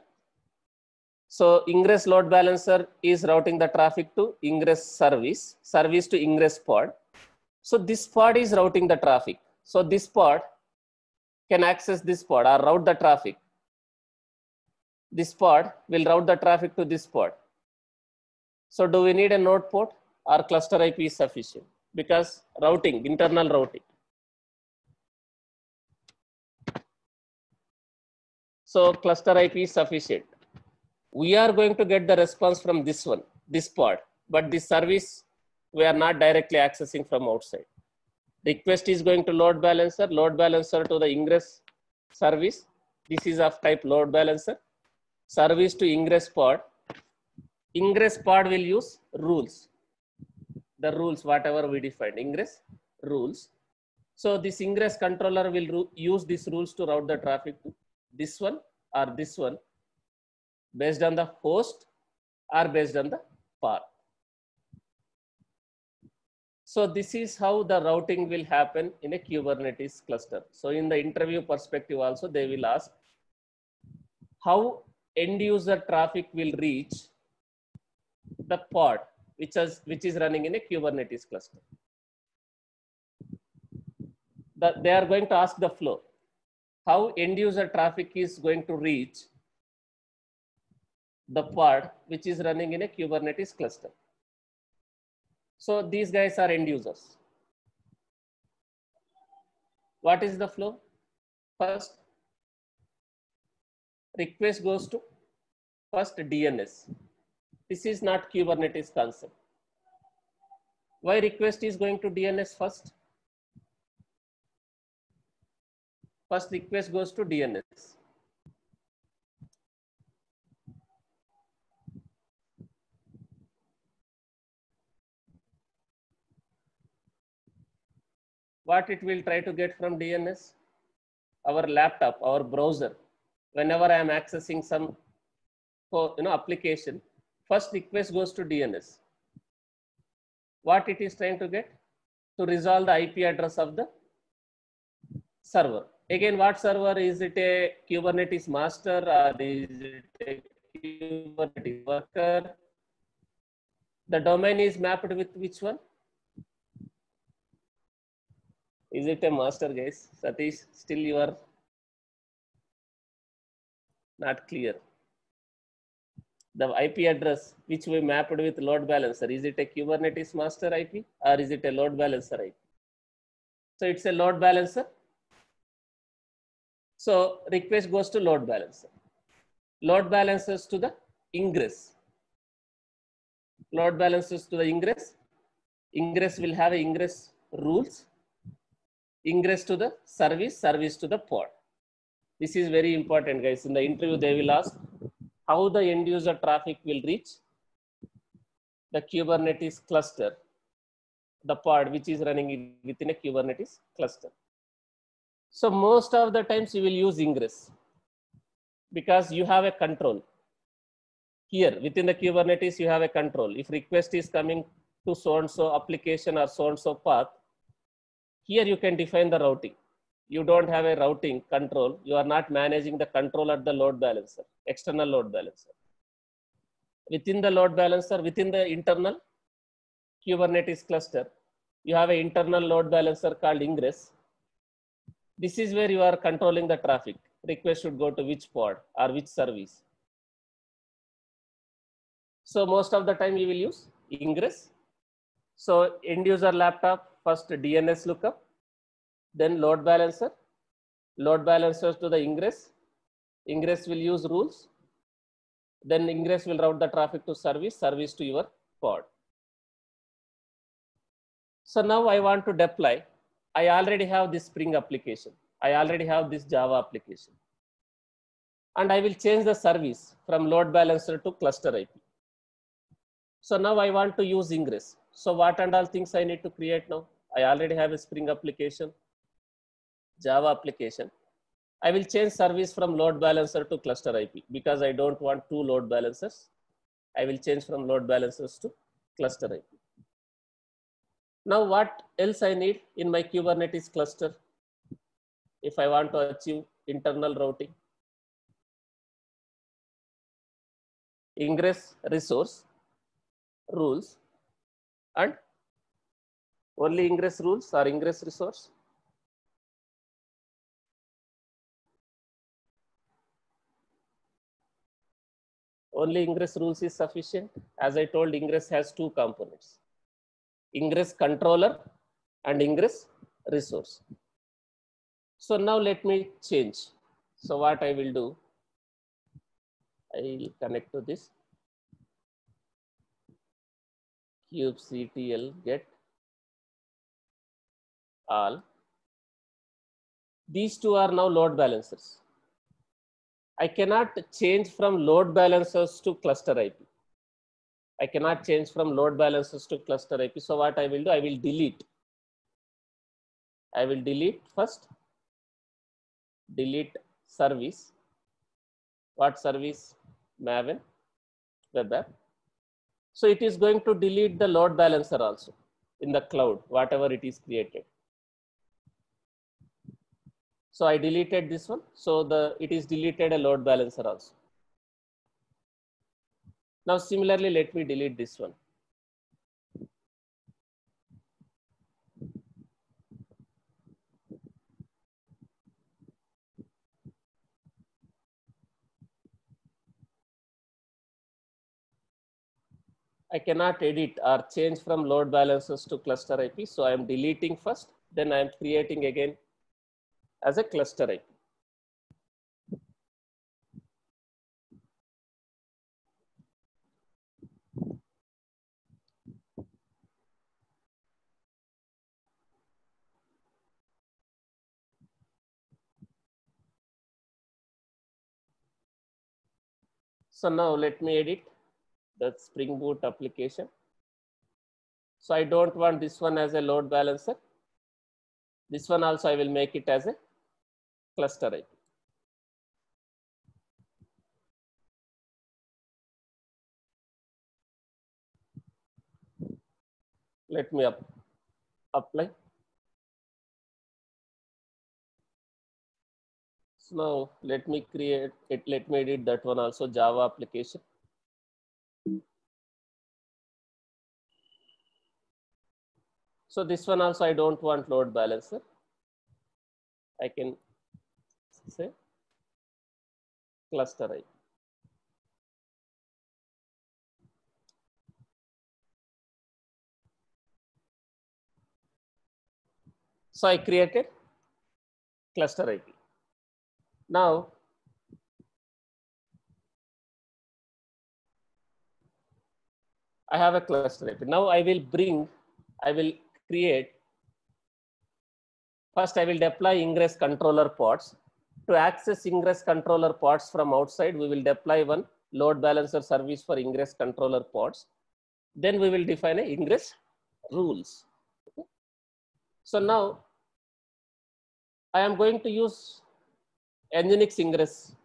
A: So Ingress load balancer is routing the traffic to Ingress service, service to Ingress pod. So this pod is routing the traffic. So this pod can access this pod or route the traffic. This pod will route the traffic to this pod. So do we need a node port or cluster IP is sufficient? Because routing, internal routing. So cluster IP is sufficient. we are going to get the response from this one, this pod, but this service we are not directly accessing from outside. Request is going to load balancer to the ingress service. This is of type load balancer. Service to ingress pod. Ingress pod will use rules. The rules, whatever we defined, ingress rules. So this ingress controller will use these rules to route the traffic to this one or this one based on the host or based on the path. So this is how the routing will happen in a Kubernetes cluster. So in the interview perspective also, they will ask how end user traffic will reach the pod which is running in a Kubernetes cluster. They are going to ask the flow. How end user traffic is going to reach the pod which is running in a Kubernetes cluster. So these guys are end users. What is the flow? First, request goes to first DNS. This is not Kubernetes concept. Why request is going to DNS first? First request goes to DNS. What it will try to get from DNS? Our laptop, our browser. Whenever I am accessing some application, first request goes to DNS. What it is trying to get? To resolve the IP address of the server. Again, what server? Is it a Kubernetes master or is it a Kubernetes worker? The domain is mapped with which one? Is it a master, guys? Satish, still you are not clear. The IP address which we mapped with load balancer, is it a Kubernetes master IP or is it a load balancer IP? So it's a load balancer. So request goes to load balancer. Load balancers to the ingress. Load balancers to the ingress. Ingress will have a ingress rules. Ingress to the service, service to the pod. This is very important, guys. In the interview, they will ask how the end user traffic will reach the Kubernetes cluster, the pod which is running within a Kubernetes cluster. So most of the times you will use ingress because you have a control. Here within the Kubernetes, you have a control. If request is coming to so-and-so application or so-and-so path, here you can define the routing. You don't have a routing control. You are not managing the control at the load balancer, external load balancer. Within the load balancer, within the internal Kubernetes cluster, you have an internal load balancer called ingress. This is where you are controlling the traffic. Request should go to which pod or which service. So most of the time you will use ingress. So end user laptop, first DNS lookup, then load balancer. Load balancers to the ingress. Ingress will use rules. Then ingress will route the traffic to service, service to your pod. So now I want to deploy. I already have this Spring application. I already have this Java application. And I will change the service from load balancer to cluster IP. So now I want to use ingress. So what and all things I need to create now? I already have a Spring application, Java application. I will change service from load balancer to cluster IP because I don't want two load balancers. I will change from load balancers to cluster IP. Now what else I need in my Kubernetes cluster if I want to achieve internal routing? Ingress resource, rules, and only ingress rules or ingress resource? Only ingress rules is sufficient. As I told, ingress has two components: ingress controller and ingress resource. So now let me change. So what I will do, I will connect to this kubectl get all. These two are now load balancers. I cannot change from load balancers to cluster IP. I cannot change from load balancers to cluster IP. So what I will do, I will delete. I will delete first, delete service. What service? Maven web app. So it is going to delete the load balancer also in the cloud, whatever it is created. So I deleted this one. So it is deleted a load balancer also. Now similarly, let me delete this one. I cannot edit or change from load balancers to cluster IP. So I am deleting first, then I am creating again as a cluster IP. So now let me edit the Spring Boot application. So I don't want this one as a load balancer. This one also I will make it as a cluster IP. Let me apply. So now let me create it. Let me edit that one also, Java application. So this one also I don't want load balancer. I can say cluster IP. So I created cluster IP. Now I have a cluster IP. Now I will create, first I will deploy ingress controller pods. To access ingress controller pods from outside, we will deploy one load balancer service for ingress controller pods. Then we will define a ingress rules. Okay. So now I am going to use Nginx ingress.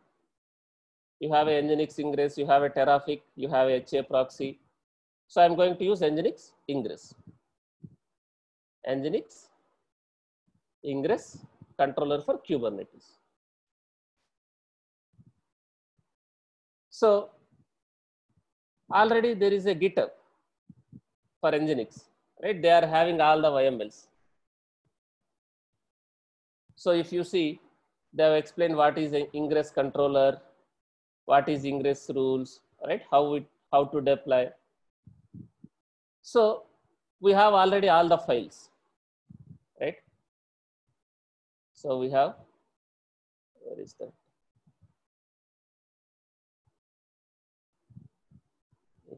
A: You have a Nginx ingress, you have a Terrafic, you have a HA proxy. So I'm going to use Nginx ingress. Nginx ingress controller for Kubernetes. So already there is a GitHub for Nginx, right? They are having all the YMLs. So if you see, they have explained what is an ingress controller, what is ingress rules, right? How to deploy. So we have already all the files, right? So we have, where is that?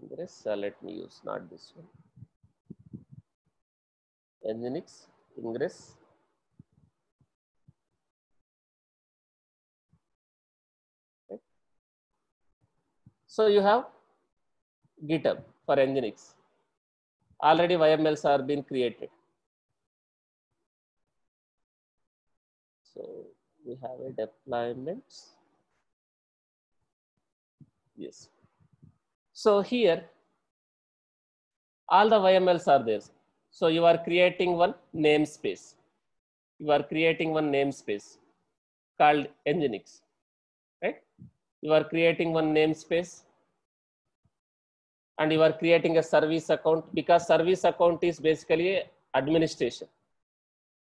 A: Ingress, let me use not this one. Nginx ingress. Right? So you have GitHub for Nginx. Already YMLs are being created. So we have a deployments. Yes. So here, all the YMLs are there. So you are creating one namespace. You are creating one namespace called Nginx, right? You are creating one namespace and you are creating a service account, because service account is basically administration.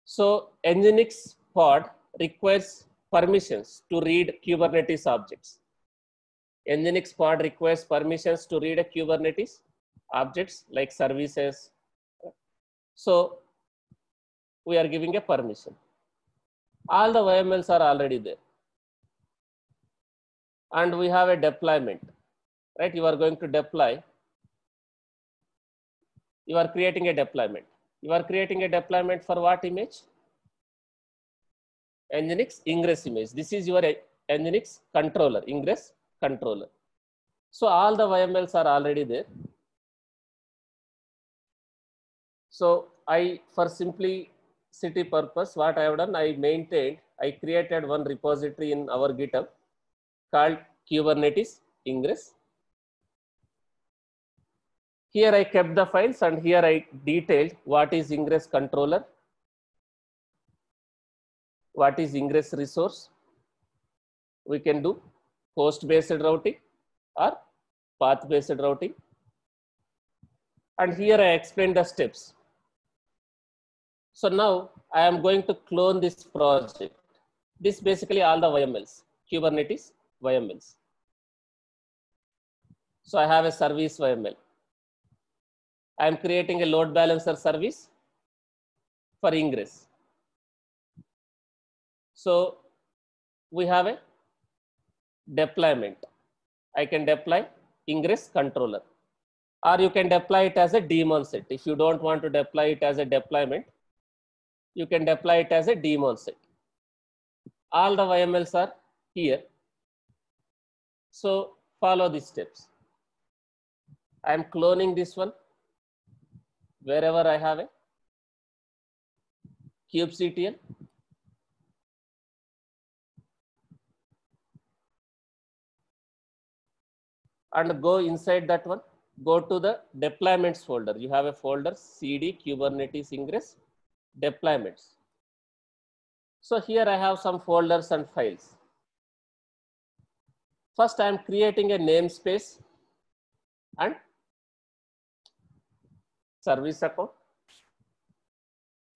A: So Nginx pod requires permissions to read Kubernetes objects. Nginx pod requires permissions to read a Kubernetes objects like services. So we are giving a permission. All the YMLs are already there. and we have a deployment, right? You are going to deploy. You are creating a deployment. You are creating a deployment for what image? Nginx ingress image. This is your Nginx controller, ingress controller. So all the YMLs are already there. So for simplicity purpose, what I have done, I created one repository in our GitHub called Kubernetes ingress. Here I kept the files and here I detailed what is ingress controller, what is ingress resource. We can do host-based routing or path-based routing. And here I explained the steps. So now I am going to clone this project. This basically all the YMLs, Kubernetes YMLs. So I have a service YML. I am creating a load balancer service for ingress. So we have a deployment. I can deploy ingress controller, or you can deploy it as a daemon set. If you don't want to deploy it as a deployment, you can deploy it as a daemon set. All the YMLs are here. So follow these steps. I am cloning this one wherever I have a kubectl. And go inside that one, go to the deployments folder. You have a folder cd kubernetes ingress deployments. So here I have some folders and files. First, I am creating a namespace and service account.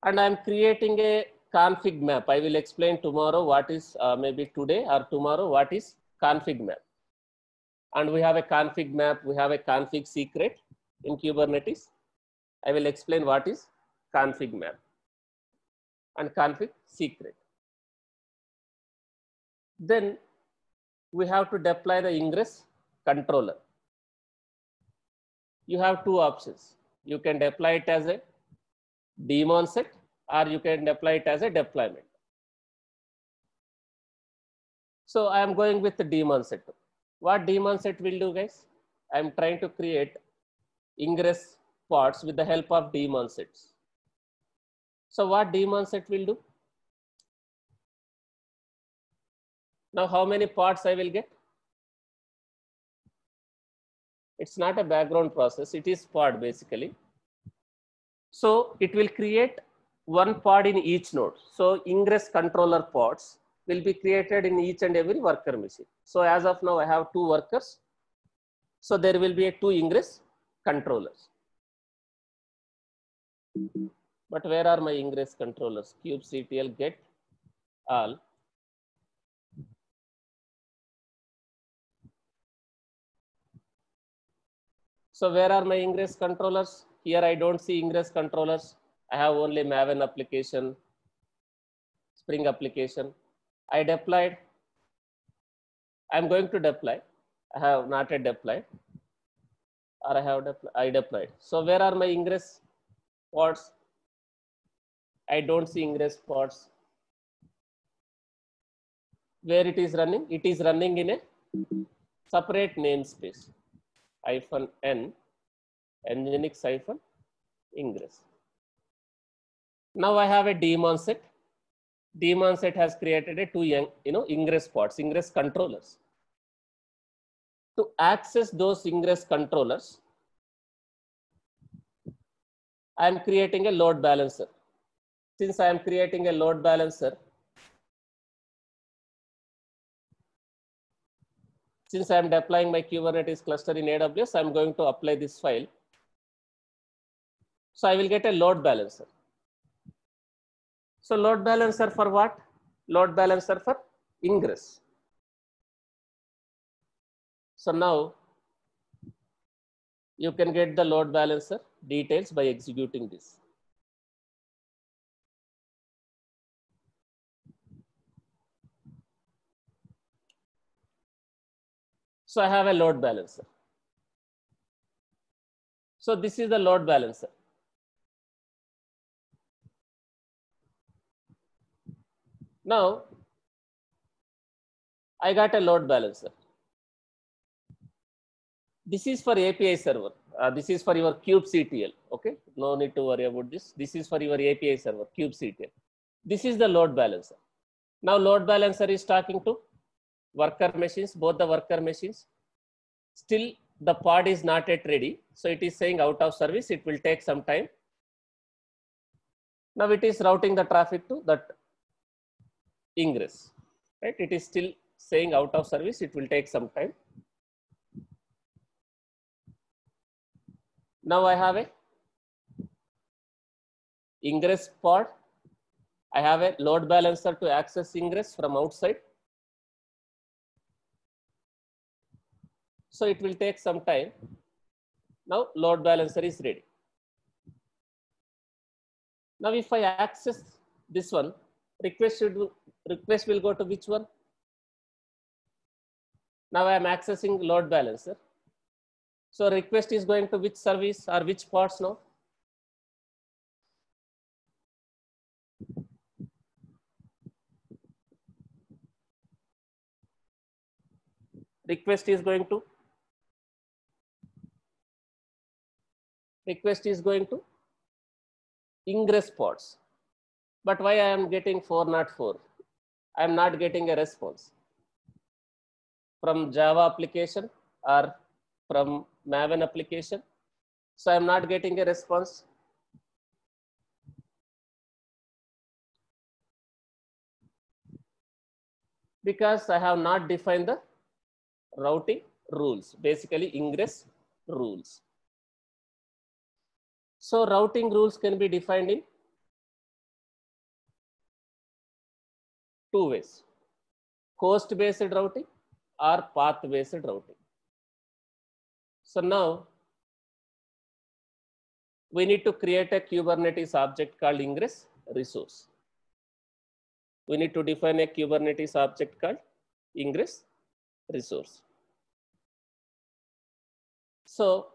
A: And I am creating a config map. I will explain tomorrow what is, maybe today or tomorrow, what is config map. And we have a config map, we have a config secret in Kubernetes. I will explain what is config map and config secret. Then we have to deploy the ingress controller. You have two options. You can deploy it as a daemon set, or you can deploy it as a deployment. So I am going with the daemon set. What daemon set will do, guys? I am trying to create ingress pods with the help of daemon sets. So what daemon set will do? Now how many pods I will get? It's not a background process, it is pod basically. So it will create one pod in each node. So ingress controller pods will be created in each and every worker machine. So as of now, I have 2 workers. So there will be 2 ingress controllers. But where are my ingress controllers? kubectl get all. So where are my ingress controllers? Here I don't see ingress controllers. I have only Maven application, Spring application. I deployed. I'm going to deploy. I have not yet deployed. Or I deployed. So where are my ingress pods? I don't see ingress pods. Where it is running? It is running in a separate namespace. -n nginx -ingress. Now I have a daemon set. Daemon set has created a 2 ingress pods, ingress controllers. To access those ingress controllers, I am creating a load balancer. Since I am creating a load balancer, since I am deploying my Kubernetes cluster in AWS, I am going to apply this file. So I will get a load balancer. So load balancer for what? Load balancer for ingress. So now you can get the load balancer details by executing this. So I have a load balancer. So this is the load balancer. Now I got a load balancer. This is for API server. This is for your kubectl. Okay, no need to worry about this. This is for your API server, kubectl. This is the load balancer. Now load balancer is talking to worker machines, both the worker machines. Still the pod is not yet ready. So it is saying out of service, it will take some time. Now it is routing the traffic to that ingress, right? It is still saying out of service, it will take some time. Now I have a ingress pod. I have a load balancer to access ingress from outside. So it will take some time. Now load balancer is ready. Now if I access this one, request will go to which one? Now I am accessing load balancer. So request is going to which service or which pods now? Request is going to ingress pods. But why I am getting 404? I am not getting a response from Java application or from Maven application. So I am not getting a response. Because I have not defined the routing rules, basically ingress rules. So routing rules can be defined in two ways: host based routing or path based routing. So now we need to create a Kubernetes object called ingress resource. We need to define a Kubernetes object called ingress resource. So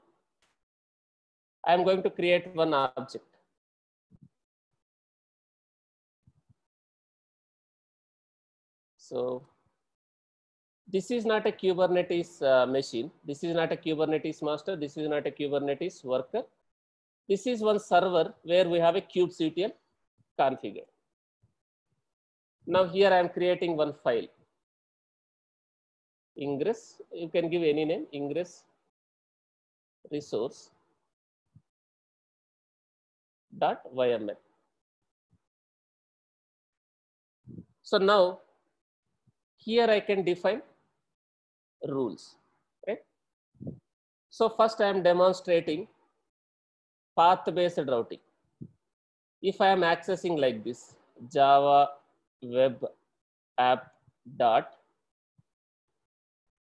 A: I am going to create one object. So this is not a Kubernetes machine. This is not a Kubernetes master. This is not a Kubernetes worker. This is one server where we have a kubectl configured. Now here I am creating one file. Ingress, you can give any name, ingress resource .yml. So now here I can define rules, right? So first I am demonstrating path-based routing. If I am accessing like this, Java web app dot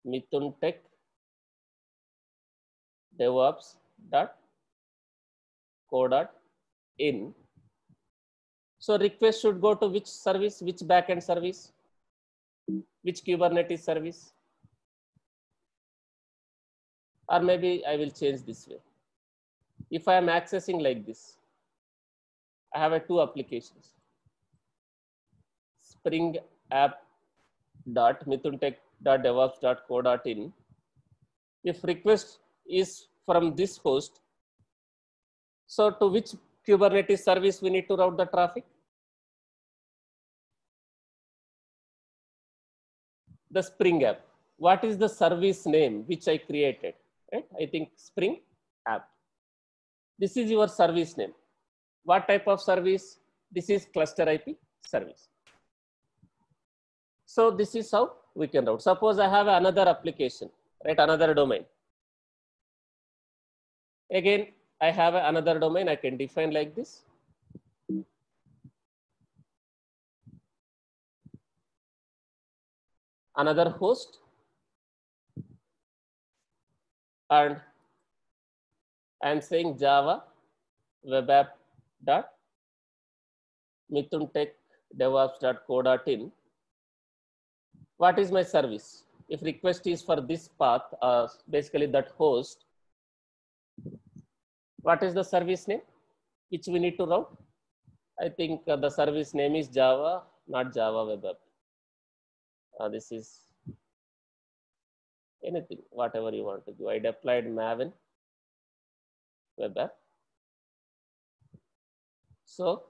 A: mithuntech devops dot co dot in. So request should go to which service, which backend service, which Kubernetes service, or maybe I will change this way. If I am accessing like this, I have two applications. Spring app dot mithuntech dot devops dot co dot in. If request is from this host, so to which Kubernetes service we need to route the traffic? The Spring app. What is the service name which I created? Right? I think Spring app. This is your service name. What type of service? This is cluster IP service. So this is how we can route. Suppose I have another application, right? Another domain. Again, I have another domain. I can define like this. Another host, and I am saying Java web app dot mithuntech devops dot co dot in. What is my service? if request is for this path, basically that host, what is the service name which we need to route? I think the service name is Java, not Java Web App. This is anything, whatever you want to do. I deployed Maven Web App. So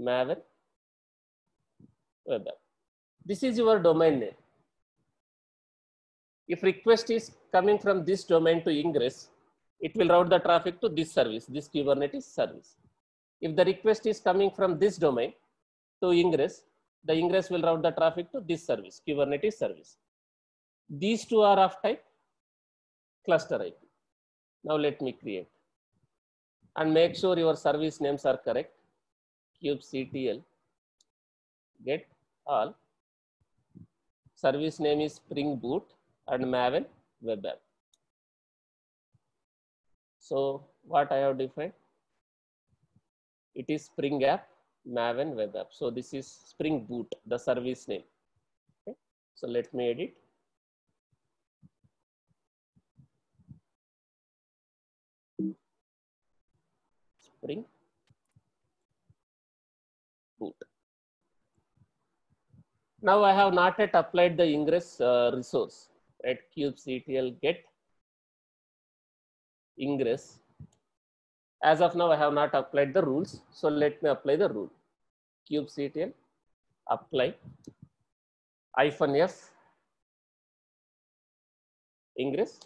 A: Maven Web App. This is your domain name. If request is coming from this domain to Ingress, it will route the traffic to this service, this Kubernetes service. If the request is coming from this domain to Ingress, the Ingress will route the traffic to this service, Kubernetes service. These two are of type cluster IP. Now let me create. And make sure your service names are correct. kubectl get all. Service name is Spring Boot and Maven Web App. So what I have defined? It is Spring App, Maven Web App. So this is Spring Boot, the service name. Okay. So let me edit. Spring Boot. Now I have not yet applied the Ingress resource, right? kubectl get Ingress. As of now, I have not applied the rules. So let me apply the rule. kubectl apply -f Ingress.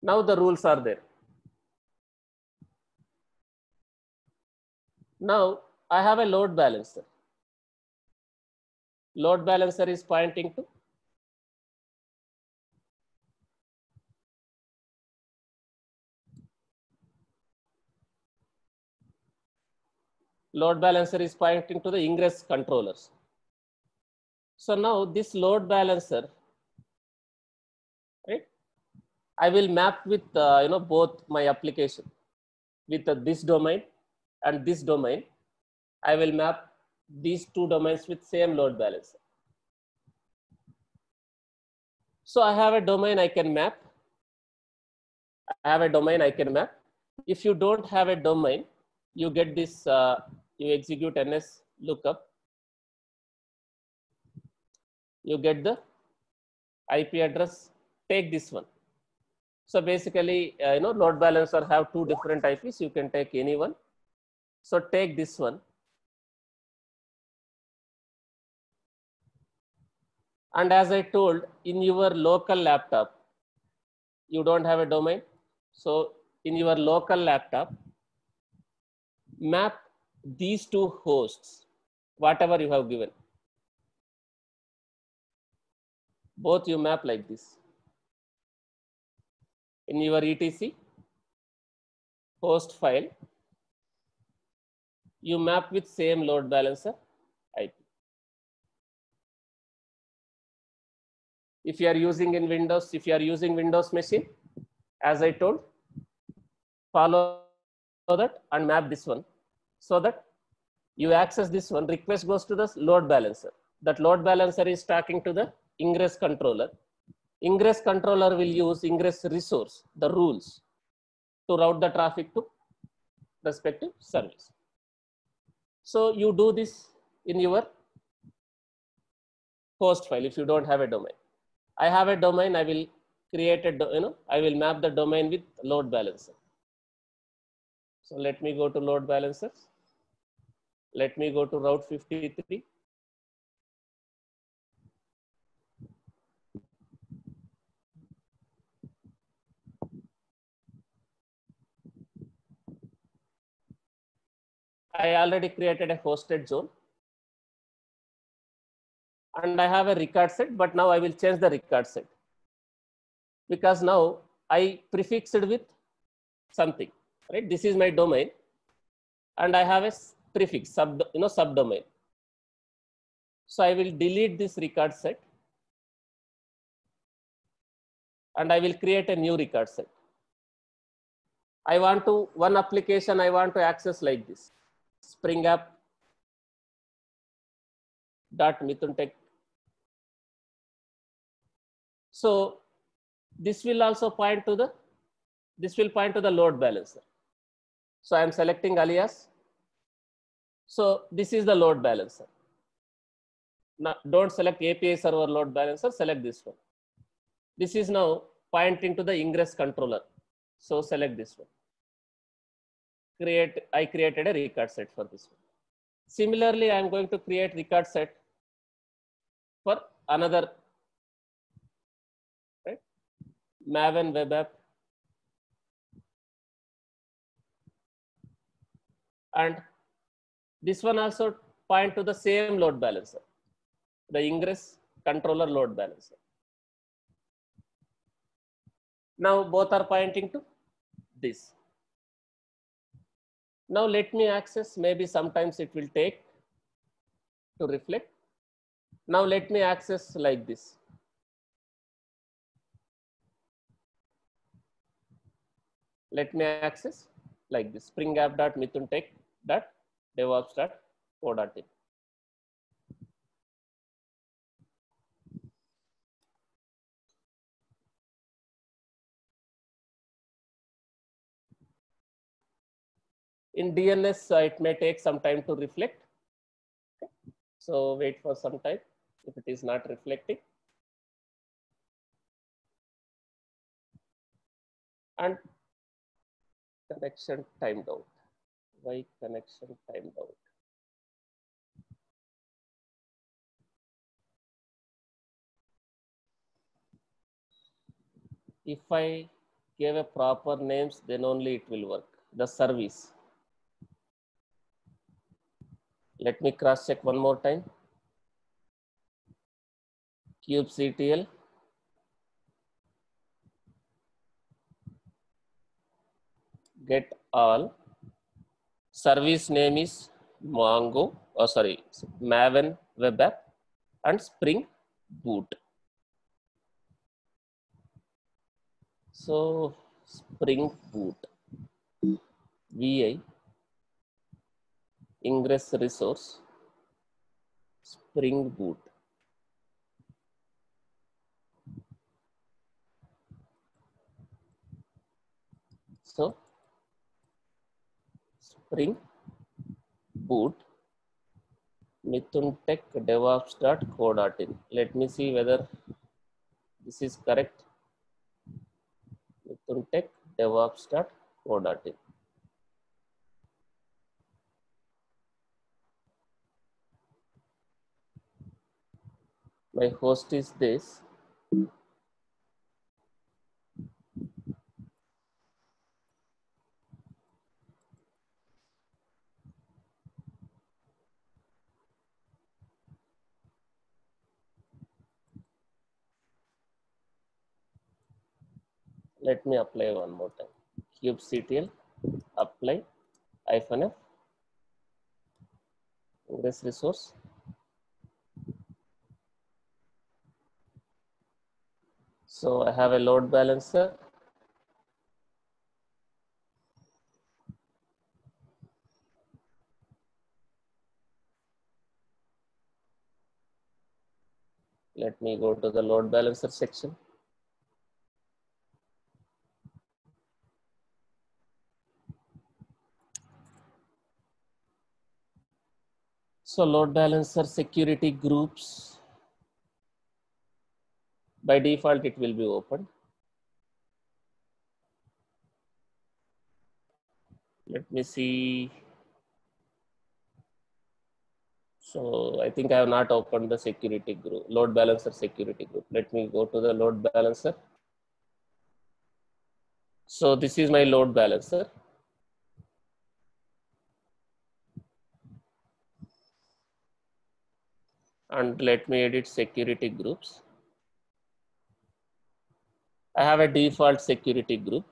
A: Now the rules are there. Now I have a load balancer. Load balancer is pointing to the Ingress controllers. So now this load balancer, right? I will map with both my application with this domain and this domain. I will map these two domains with same load balancer. So I have a domain I can map. If you don't have a domain, you get this, you execute ns lookup. You get the IP address, take this one. So basically, load balancer have two different IPs. You can take any one. So take this one. And as I told, in your local laptop, you don't have a domain. So in your local laptop, map these two hosts, whatever you have given. Both you map like this. In your etc host file, you map with same load balancer IP. If you are using in Windows, if you are using Windows machine, as I told, follow that and map this one so that you access this one, request goes to the load balancer. That load balancer is talking to the Ingress controller. Ingress controller will use Ingress resource, the rules, to route the traffic to respective service. So you do this in your host file if you don't have a domain. I have a domain, I will create a, I will map the domain with load balancer. So let me go to load balancers. Let me go to Route 53. I already created a hosted zone. And I have a record set, but now I will change the record set. Because now I prefixed with something, right? This is my domain. And I have a prefix, subdomain. So I will delete this record set. And I will create a new record set. I want to, one application I want to access like this. Spring App dot Mithun Tech. So this will also point to the, this will point to the load balancer. So I am selecting alias. So this is the load balancer. Now don't select API server load balancer, select this one. This is now pointing to the ingress controller. So select this one. I created a record set for this one. Similarly, I am going to create record set for another, right? Maven web app. And this one also point to the same load balancer, the ingress controller load balancer. Now both are pointing to this. Now let me access, maybe sometimes it will take to reflect. Now let me access like this. Let me access like this, springapp.mithuntech.devops.co.in. In DNS, it may take some time to reflect. So wait for some time if it is not reflecting. And connection timed out. Why connection timed out? If I give a proper names, then only it will work. The service. Let me cross check one more time. kubectl. Get all. Service name is Mongo, oh sorry, Maven web app and Spring Boot. So Spring Boot, VI, ingress resource, Spring Boot. So Spring Boot, mithuntech.devops.co.in. Let me see whether this is correct. mithuntech.devops.co.in. My host is this. Let me apply one more time. kubectl apply -f ingress resource. So I have a load balancer. Let me go to the load balancer section. So load balancer security groups, by default it will be open. Let me see. So I think I have not opened the security group, load balancer security group. Let me go to the load balancer. So this is my load balancer. And let me edit security groups. I have a default security group.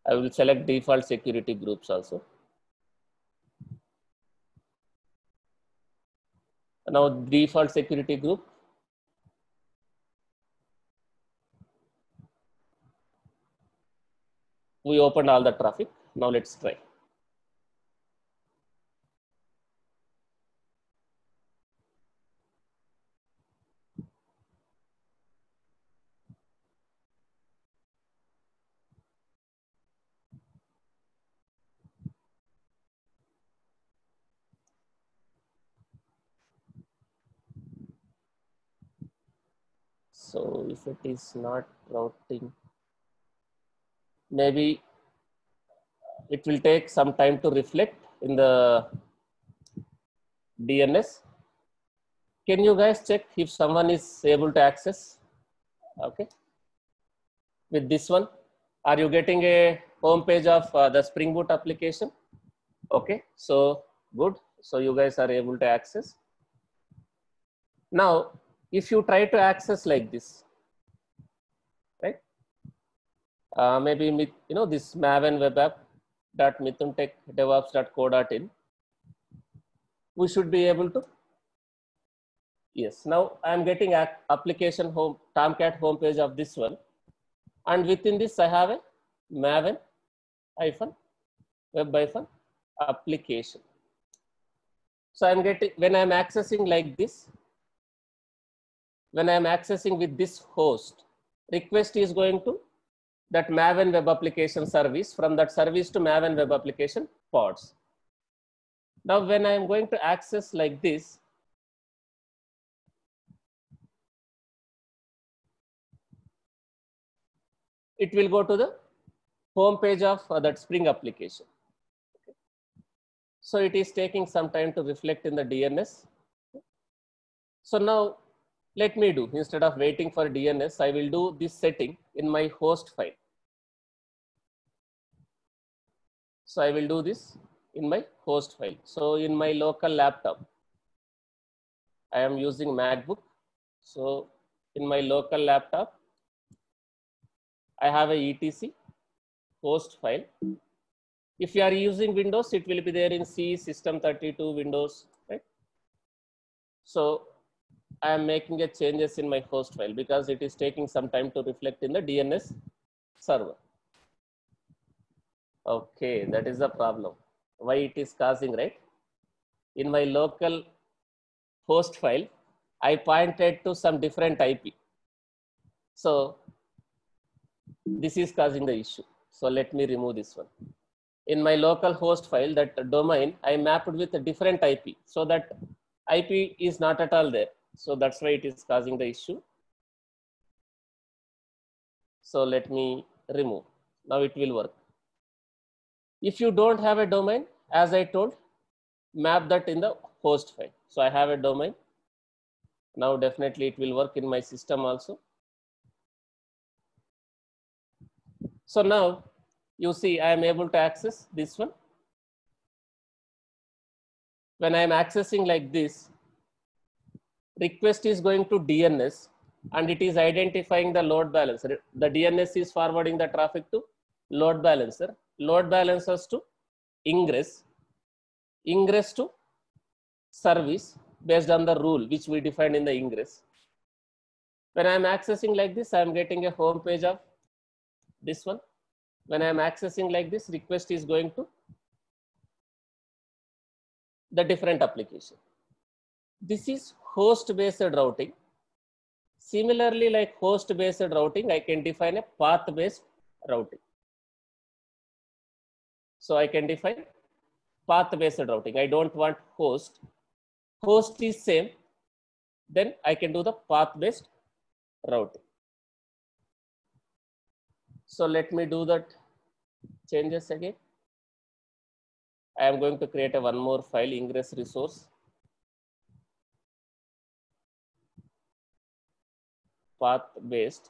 A: I will select default security groups also. Now default security group, We opened all the traffic. Now let's try. So if it is not routing, maybe it will take some time to reflect in the DNS. Can you guys check if someone is able to access? Okay. With this one, are you getting a home page of the Spring Boot application? Okay, so good. So you guys are able to access. Now, if you try to access like this, right? Maybe this Maven web app .mithuntechdevops.co.in, we should be able to. Yes, now I am getting application home Tomcat homepage of this one, and within this I have a Maven web application. So I'm getting, when I'm accessing like this, when I'm accessing with this host, request is going to that Maven web application service, from that service to Maven web application pods. Now, when I'm going to access like this, it will go to the home page of that Spring application. Okay. So it is taking some time to reflect in the DNS. So now let me do, instead of waiting for DNS, I will do this setting in my host file. So I will do this in my host file. So in my local laptop, I am using MacBook. So in my local laptop, I have a etc host file. If you are using Windows, it will be there in C, System32, Windows, right? So I am making a changes in my host file because it is taking some time to reflect in the DNS server. Okay, that is the problem. Why it is causing, right? In my local host file, I pointed to some different IP. So this is causing the issue. So let me remove this one. In my local host file, that domain, I mapped with a different IP. So that IP is not at all there. So that's why it is causing the issue. So let me remove. Now it will work. If you don't have a domain, as I told, map that in the host file. So I have a domain. Now definitely it will work in my system also. So now you see I am able to access this one. When I am accessing like this, request is going to DNS and it is identifying the load balancer. The DNS is forwarding the traffic to load balancer, load balancers to ingress, ingress to service based on the rule which we defined in the ingress. When I am accessing like this, I am getting a home page of this one. When I am accessing like this, request is going to the different application. This is host based routing. Similarly, like host based routing, I can define a path based routing. So I can define path based routing. I don't want host. Host is same. Then I can do the path based routing. So let me do that changes again. I am going to create a one more file, ingress resource, path based.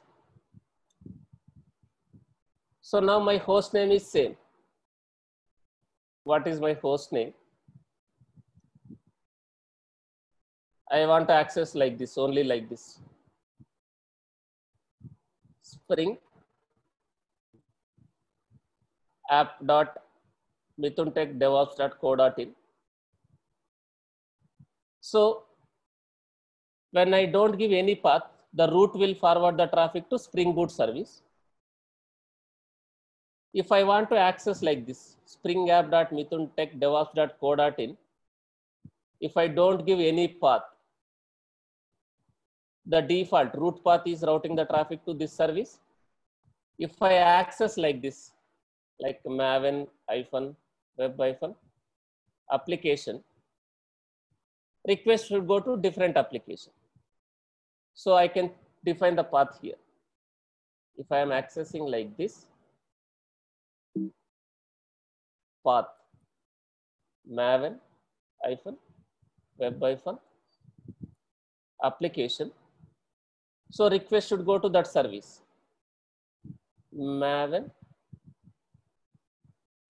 A: So now my host name is same. What is my host name? I want to access like this, only like this. Spring app.mithuntechdevops.co.in. So when I don't give any path, the route will forward the traffic to Spring Boot service. If I want to access like this, springapp.mithuntech.devops.co.in, if I don't give any path, the default root path is routing the traffic to this service. If I access like this, like maven-web-application, request should go to different application. So I can define the path here. If I am accessing like this, path maven-web-application. So request should go to that service, Maven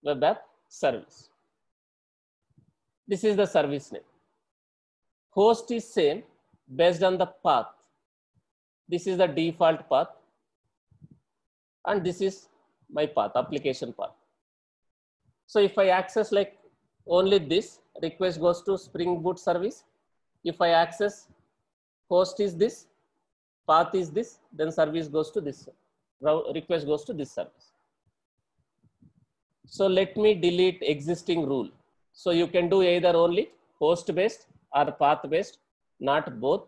A: web app service. This is the service name. Host is same based on the path. This is the default path. And this is my path, application path. So if I access like only this, request goes to Spring Boot service. If I access host is this, path is this, then service goes to this, request goes to this service. So let me delete existing rule. So you can do either only host based or path based, not both.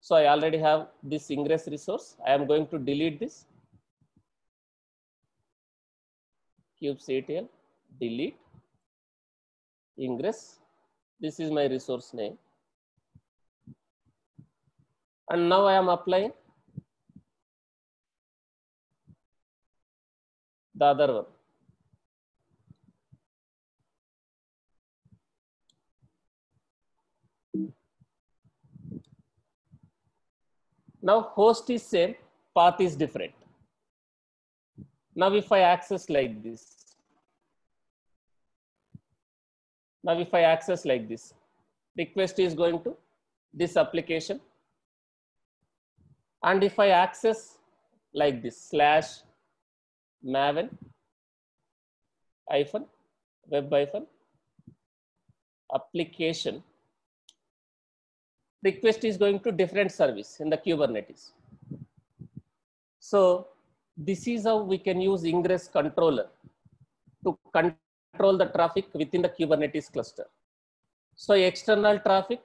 A: So I already have this ingress resource. I am going to delete this. kubectl delete ingress. This is my resource name. And now I am applying the other one. Now host is same, path is different. Now if I access like this, request is going to this application. And if I access like this /maven-web-application, request is going to different service in the Kubernetes. So this is how we can use ingress controller to control the traffic within the Kubernetes cluster. So external traffic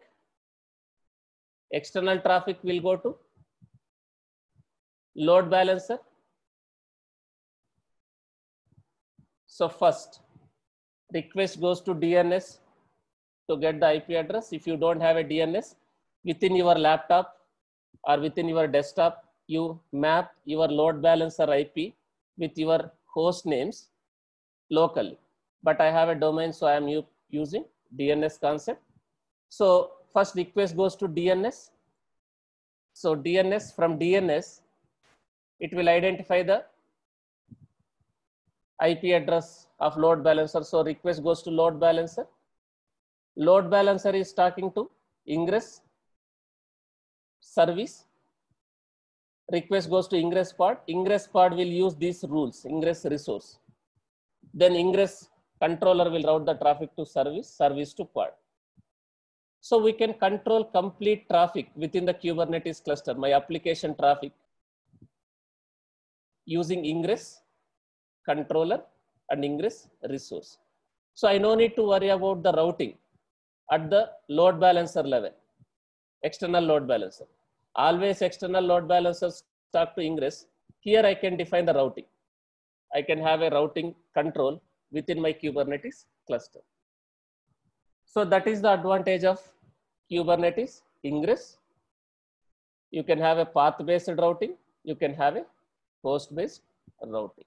A: will go to load balancer. So first request goes to DNS to get the IP address. If you don't have a DNS within your laptop or within your desktop, you map your load balancer IP with your host names locally. But I have a domain, so I am using DNS concept. So first request goes to DNS. So from DNS, it will identify the IP address of load balancer. So request goes to load balancer. Load balancer is talking to ingress service. Request goes to ingress pod. Ingress pod will use these rules, ingress resource. Then ingress controller will route the traffic to service to pod. So we can control complete traffic within the Kubernetes cluster, my application traffic, using ingress controller and ingress resource. So I no need to worry about the routing at the load balancer level, external load balancer. Always external load balancers talk to ingress. Here I can define the routing. I can have a routing control within my Kubernetes cluster. So that is the advantage of Kubernetes ingress. You can have a path-based routing. You can have a host-based routing.